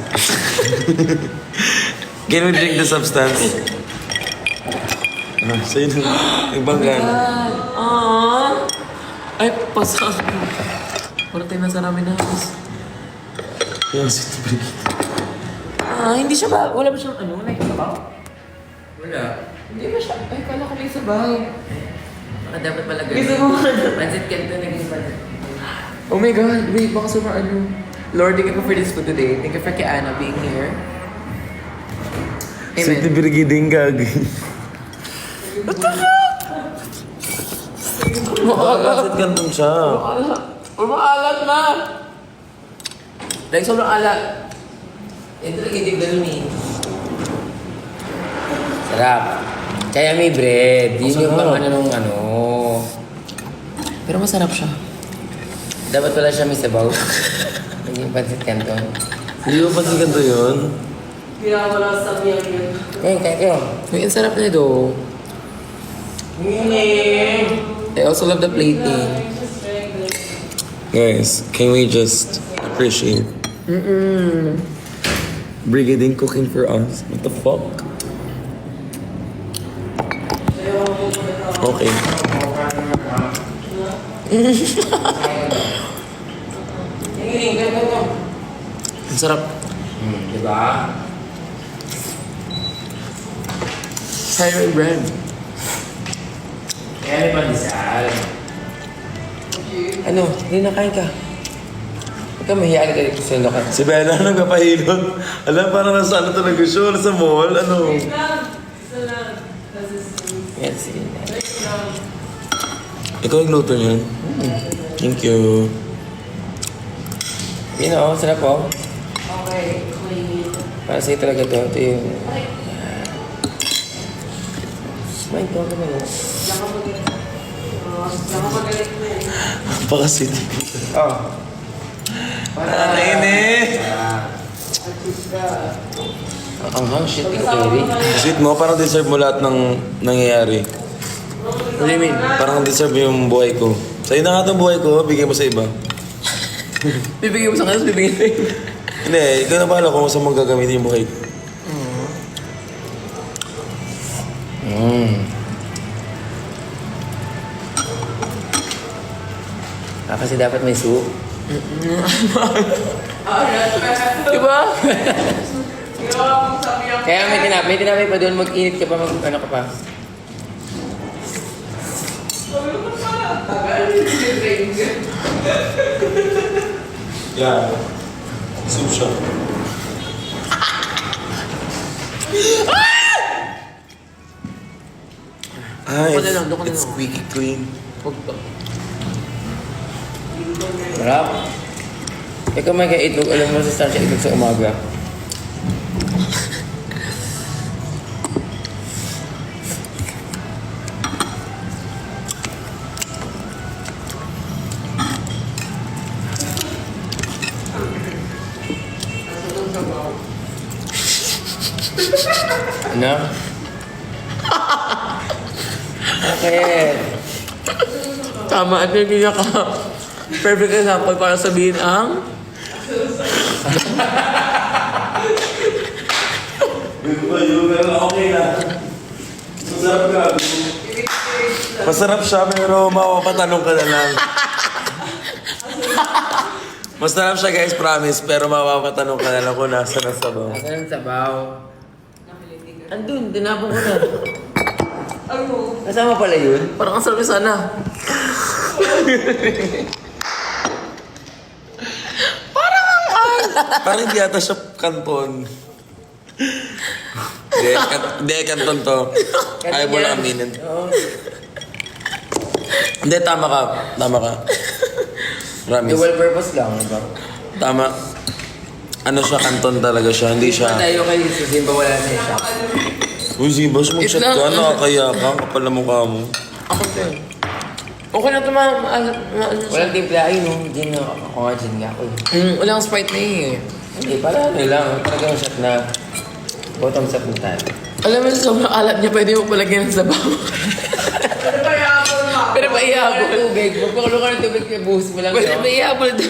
Can we drink the substance? Sa'yo na. Ibanggan. Aww. Ay, pasok. Wala tayo nasa namin na house. Yan, si Brigitte. Hindi siya ba? Wala ba siyang ano? May sabaw? Wala. Hindi ba siya? Ay, kala ko may sabaw. Baka dapat pala ganun. Gusto mo Pansit Canton naging pansit. Oh my God, wait, baka sobrang ano. Lord, thank you for this food today. Thank you for Kiana being here. Si Amen. Brigitte yung gagi. Bakit ganun siya? Umaalat na! Like, sobrang alat. Ito lang hindi ganun eh. Sarap. Kaya may bread. Yun yung pang ano nung ano. Pero masarap siya. Dapat pala siya may sabaw. Naging pansit canton. Hindi mo pa si ganito yun? Pinawala sa miyang yun. Kaya kayo. Uy, ang sarap na ito. I also love the plating. Guys, can we just appreciate Brigitte cooking for us? What the fuck? Okay. Ang sarap. Diba? Siren bread. Kaya may pandesal. Ano? Hindi na kain ka. Huwag ka mahiya ka dito sa lokat. Si Bella nagpapahilot. Alam, parang nasa ano talaga siya, nasa mall, ano. Yes, sige. Ikaw yung luto niyan? Thank you. Yun o, sarap o. Okay, clean. Para sa'yo talaga to. Ito yung... May ito ka naman. Diyan ka magalit na eh. Pakasit. Oh. Nainis! Ang hang shit, ikaw carry. Sweet mo, parang deserve mo lahat ng nangyayari. What do you mean? Parang deserve yung buhay ko. Sa'yo na nga itong buhay ko, bigay mo sa iba. Bibigyan mo sa kanas, bibigyan sa'yo. Hindi, ikaw na bahala kung saan mong gagamitin yung buhay ko. Kasi dapat may soup. Diba? Kaya may tinapay pa doon, mag-init ka pa, ano ka pa. Yeah. Soup siya. Doon ka na lang, doon ka na It's lang. squeaky clean. Huwag to. Sarap. Ikaw may kaitlog, alam mo sa starch itlog sa umaga. Ano? Okay. Tama, at may pinaka perfect example para sabihin ang Okay na. Masarap ka. Masarap siya, pero mapapatanong ka na lang. Masarap siya guys, promise. Pero mapapatanong ka na lang kung nasa na sabaw. Asa ng sabaw? andun, dinabong ko na. Kasama pala yun? Parang ang sarap sana. Parang hindi yata siya kanton. Hindi, kanton to. Ayaw mo lang aminin. Hindi, tama ka. Tama ka. Promise. Dual purpose lang, diba? Tama. Ano siya, kanton talaga siya. Hindi siya. Tayo kayo sa Zimba, wala na siya. Uy, Zimba, mag-shot It's ka. lang- Nakakaya ka. Kapal na mukha mo. Ako din. Okay na ito, ma'am. Walang timpla. Ay, no. Gin na. Ako nga, gin nga ako eh. Walang Sprite na eh. Hindi, para ano lang. Talagang shot na bottoms up na tayo. Alam mo, sobrang alat niya, pwede mo palagyan ng sabaw. Pero pa ihabol. Tubig. Magpakulo ka ng tubig, buhos mo lang. Pwede pa ihabol ito.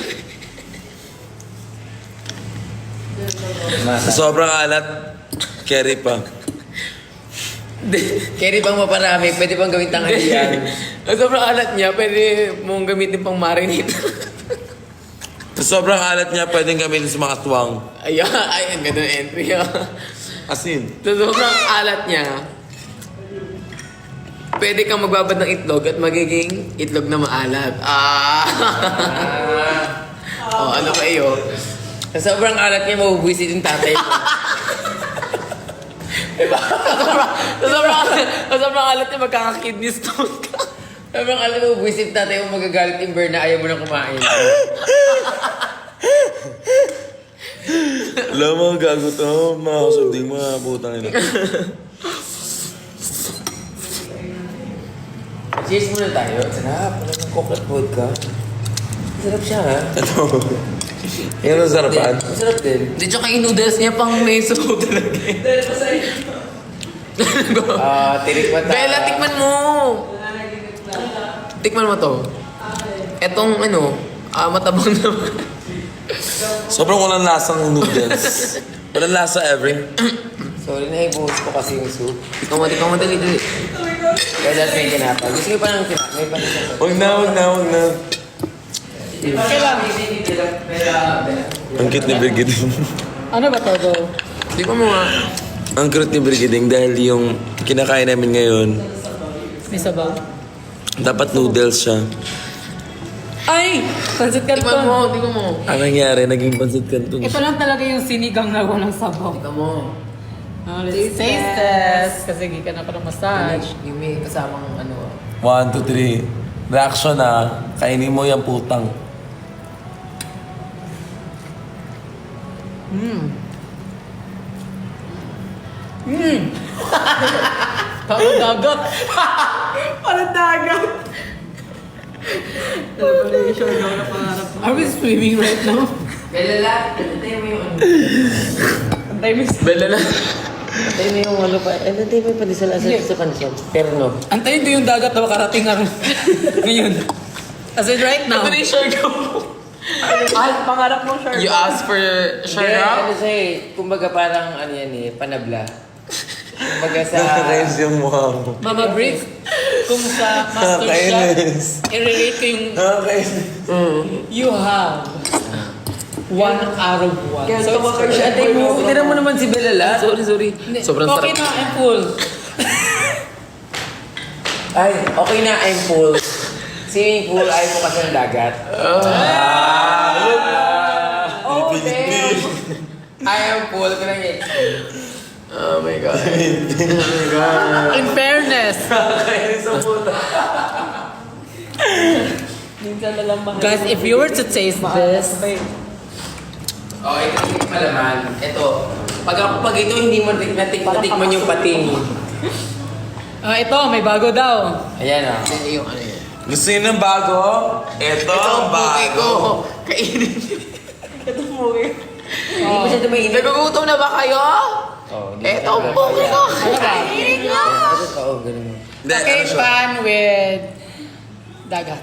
Sa sobrang alat, carry pa. Carry bang maparami? Pwede bang gawin tanghalian? Ang sobrang alat niya, pwede mong gamitin pang marinate. Sa sobrang alat niya, pwedeng gamitin sa mga tuwang. Ayan, ay, ang ganda ng entry. Asin. Sa sobrang alat niya, pwede kang magbabad ng itlog at magiging itlog na maalat. Oh, ano kayo? Sa sobrang alat niya, mabubwisit yung tatay mo. Sa sobrang alat niya, magkaka-kidney stone ka. Sobrang alat mo, mabubwisit yung tatay mo, magagalit yung burn na ayaw mo na kumain. Alam mo, gago to. Mga kasubding, mga putang ina. Cheers muna tayo. Sarap. Wala ng coconut vodka. Sarap siya, ha? Ito. Yan ang sarapan. Masarap din. Hindi, tsaka yung noodles niya pang meso talaga. Tirik mata. Bella, tikman mo! Tikman mo to. Etong matabang naman. Sobrang walang lasang noodles. Walang lasa ever. Sorry na, ibuhos ko kasi yung soup. Tikman mo, dali. Kaya dahil may kinapa. Gusto ko pa ng kinapa. May panisa. Huwag na. Ang cute ni Brigading. Ano ba to, Go? Tikman mo nga. Ang cute ni Brigading dahil yung kinakain namin ngayon, May sabaw? dapat noodles siya. Ay! Pansit Tikman mo, canton. tikman mo. Ang nangyari, naging pancit canton. Ito lang talaga yung sinigang na walang sabaw. Tikman mo. Let's taste test. Kasi hindi ka na pa ng massage. Yung may kasamang 1, 2, 3. Reaction na, kainin mo yung putang. Parang dagat. Parang dagat. Are we swimming right now? Bella, antay mo yung Antay mo. Bella na. Antay mo yung ano pa. Antay mo yung pandisal-asal sa pansyon. Perno. Antayin ko yung dagat na makarating nga rin. Ngayon. As in right now. Ito na yung shark mo. Ay, pangarap mo, sure. You asked for shark Hindi, wrap? ano siya eh. Kumbaga parang ano yan eh. Panabla. Kumbaga sa... Nakakainis yung mukha mo. Mama Bricks, kung sa Master Chef, Nakakainis. i-relate ko yung Nakakainis. you have 1 out of 1. Kaya So, tawa kayo siya. Antay mo. Tira mo naman si Bella. Sorry. Sobrang okay sarap. na, I'm full. Ay, okay na. I'm full. Swimming pool, ayaw mo kasi ng dagat. Oh, damn. I am full. Ko lang eh. Oh my God. In fairness. Guys, if you were to taste this, Oh, ito yung malaman. Ito. Pag ito hindi mo natikman yung pating. ito, may bago daw. Ayan ah. Yung ano yan. Gusto niyo ng bago? Ito ang Buki ko. bago. Kainin. Hindi mo siya tumainit. Nagugutom na ba kayo? Oh, Eto ang buki ko. Kainin nyo. Oo, ganun. Hindi, Okay, ano siya? pan with dagat.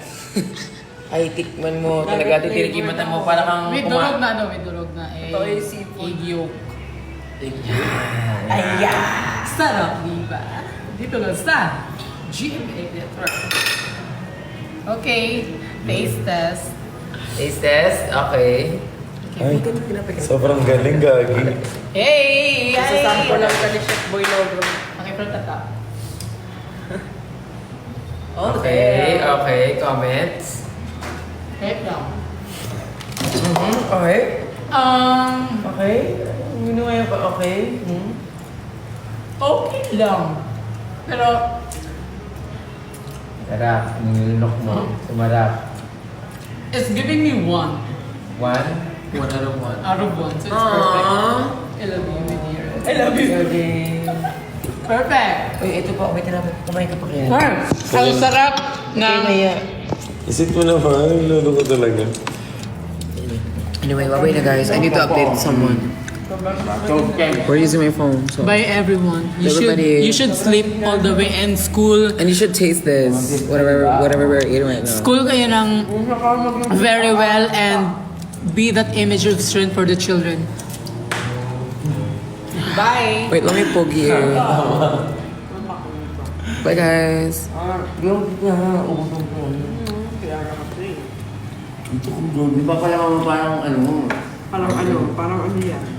Ay, tikman mo. Talaga, titiriki mata mo. Para kang May durog na ano, may durog na eh. Ito yung seafood. Egg yolk. Ayan! Sarap, diba? Dito lang sa GMA Network. Okay, taste test. Taste test? Okay. Ay, sobrang galing, gagi. Hey! Sasampo lang ka ni Chef Boy Logo. Okay, from the top. Okay. Comments? Right down. Okay. Okay. Ano nga ba? Okay. Okay lang. Pero, Sarap. Nilunok mo. Sumarap. it's giving me 1 One. 1 out of 1. out of 1. So it's perfect. I love you, my dear. I love you. Okay. Perfect. Uy, ito pa. Wait lang. Kumain ka pa kaya. Ang sarap ng... Isip mo naman, lolo ko talaga. Anyway, wait na guys. I need to update someone. We're using my phone, so. By everyone. Everybody. You should sleep all the way in school. And you should taste this, whatever we're eating right now. School kayo ng very well and be that image of strength for the children. Bye. Wait, let me poke you. Bye guys. Di ba pala parang ano? Parang ano yan?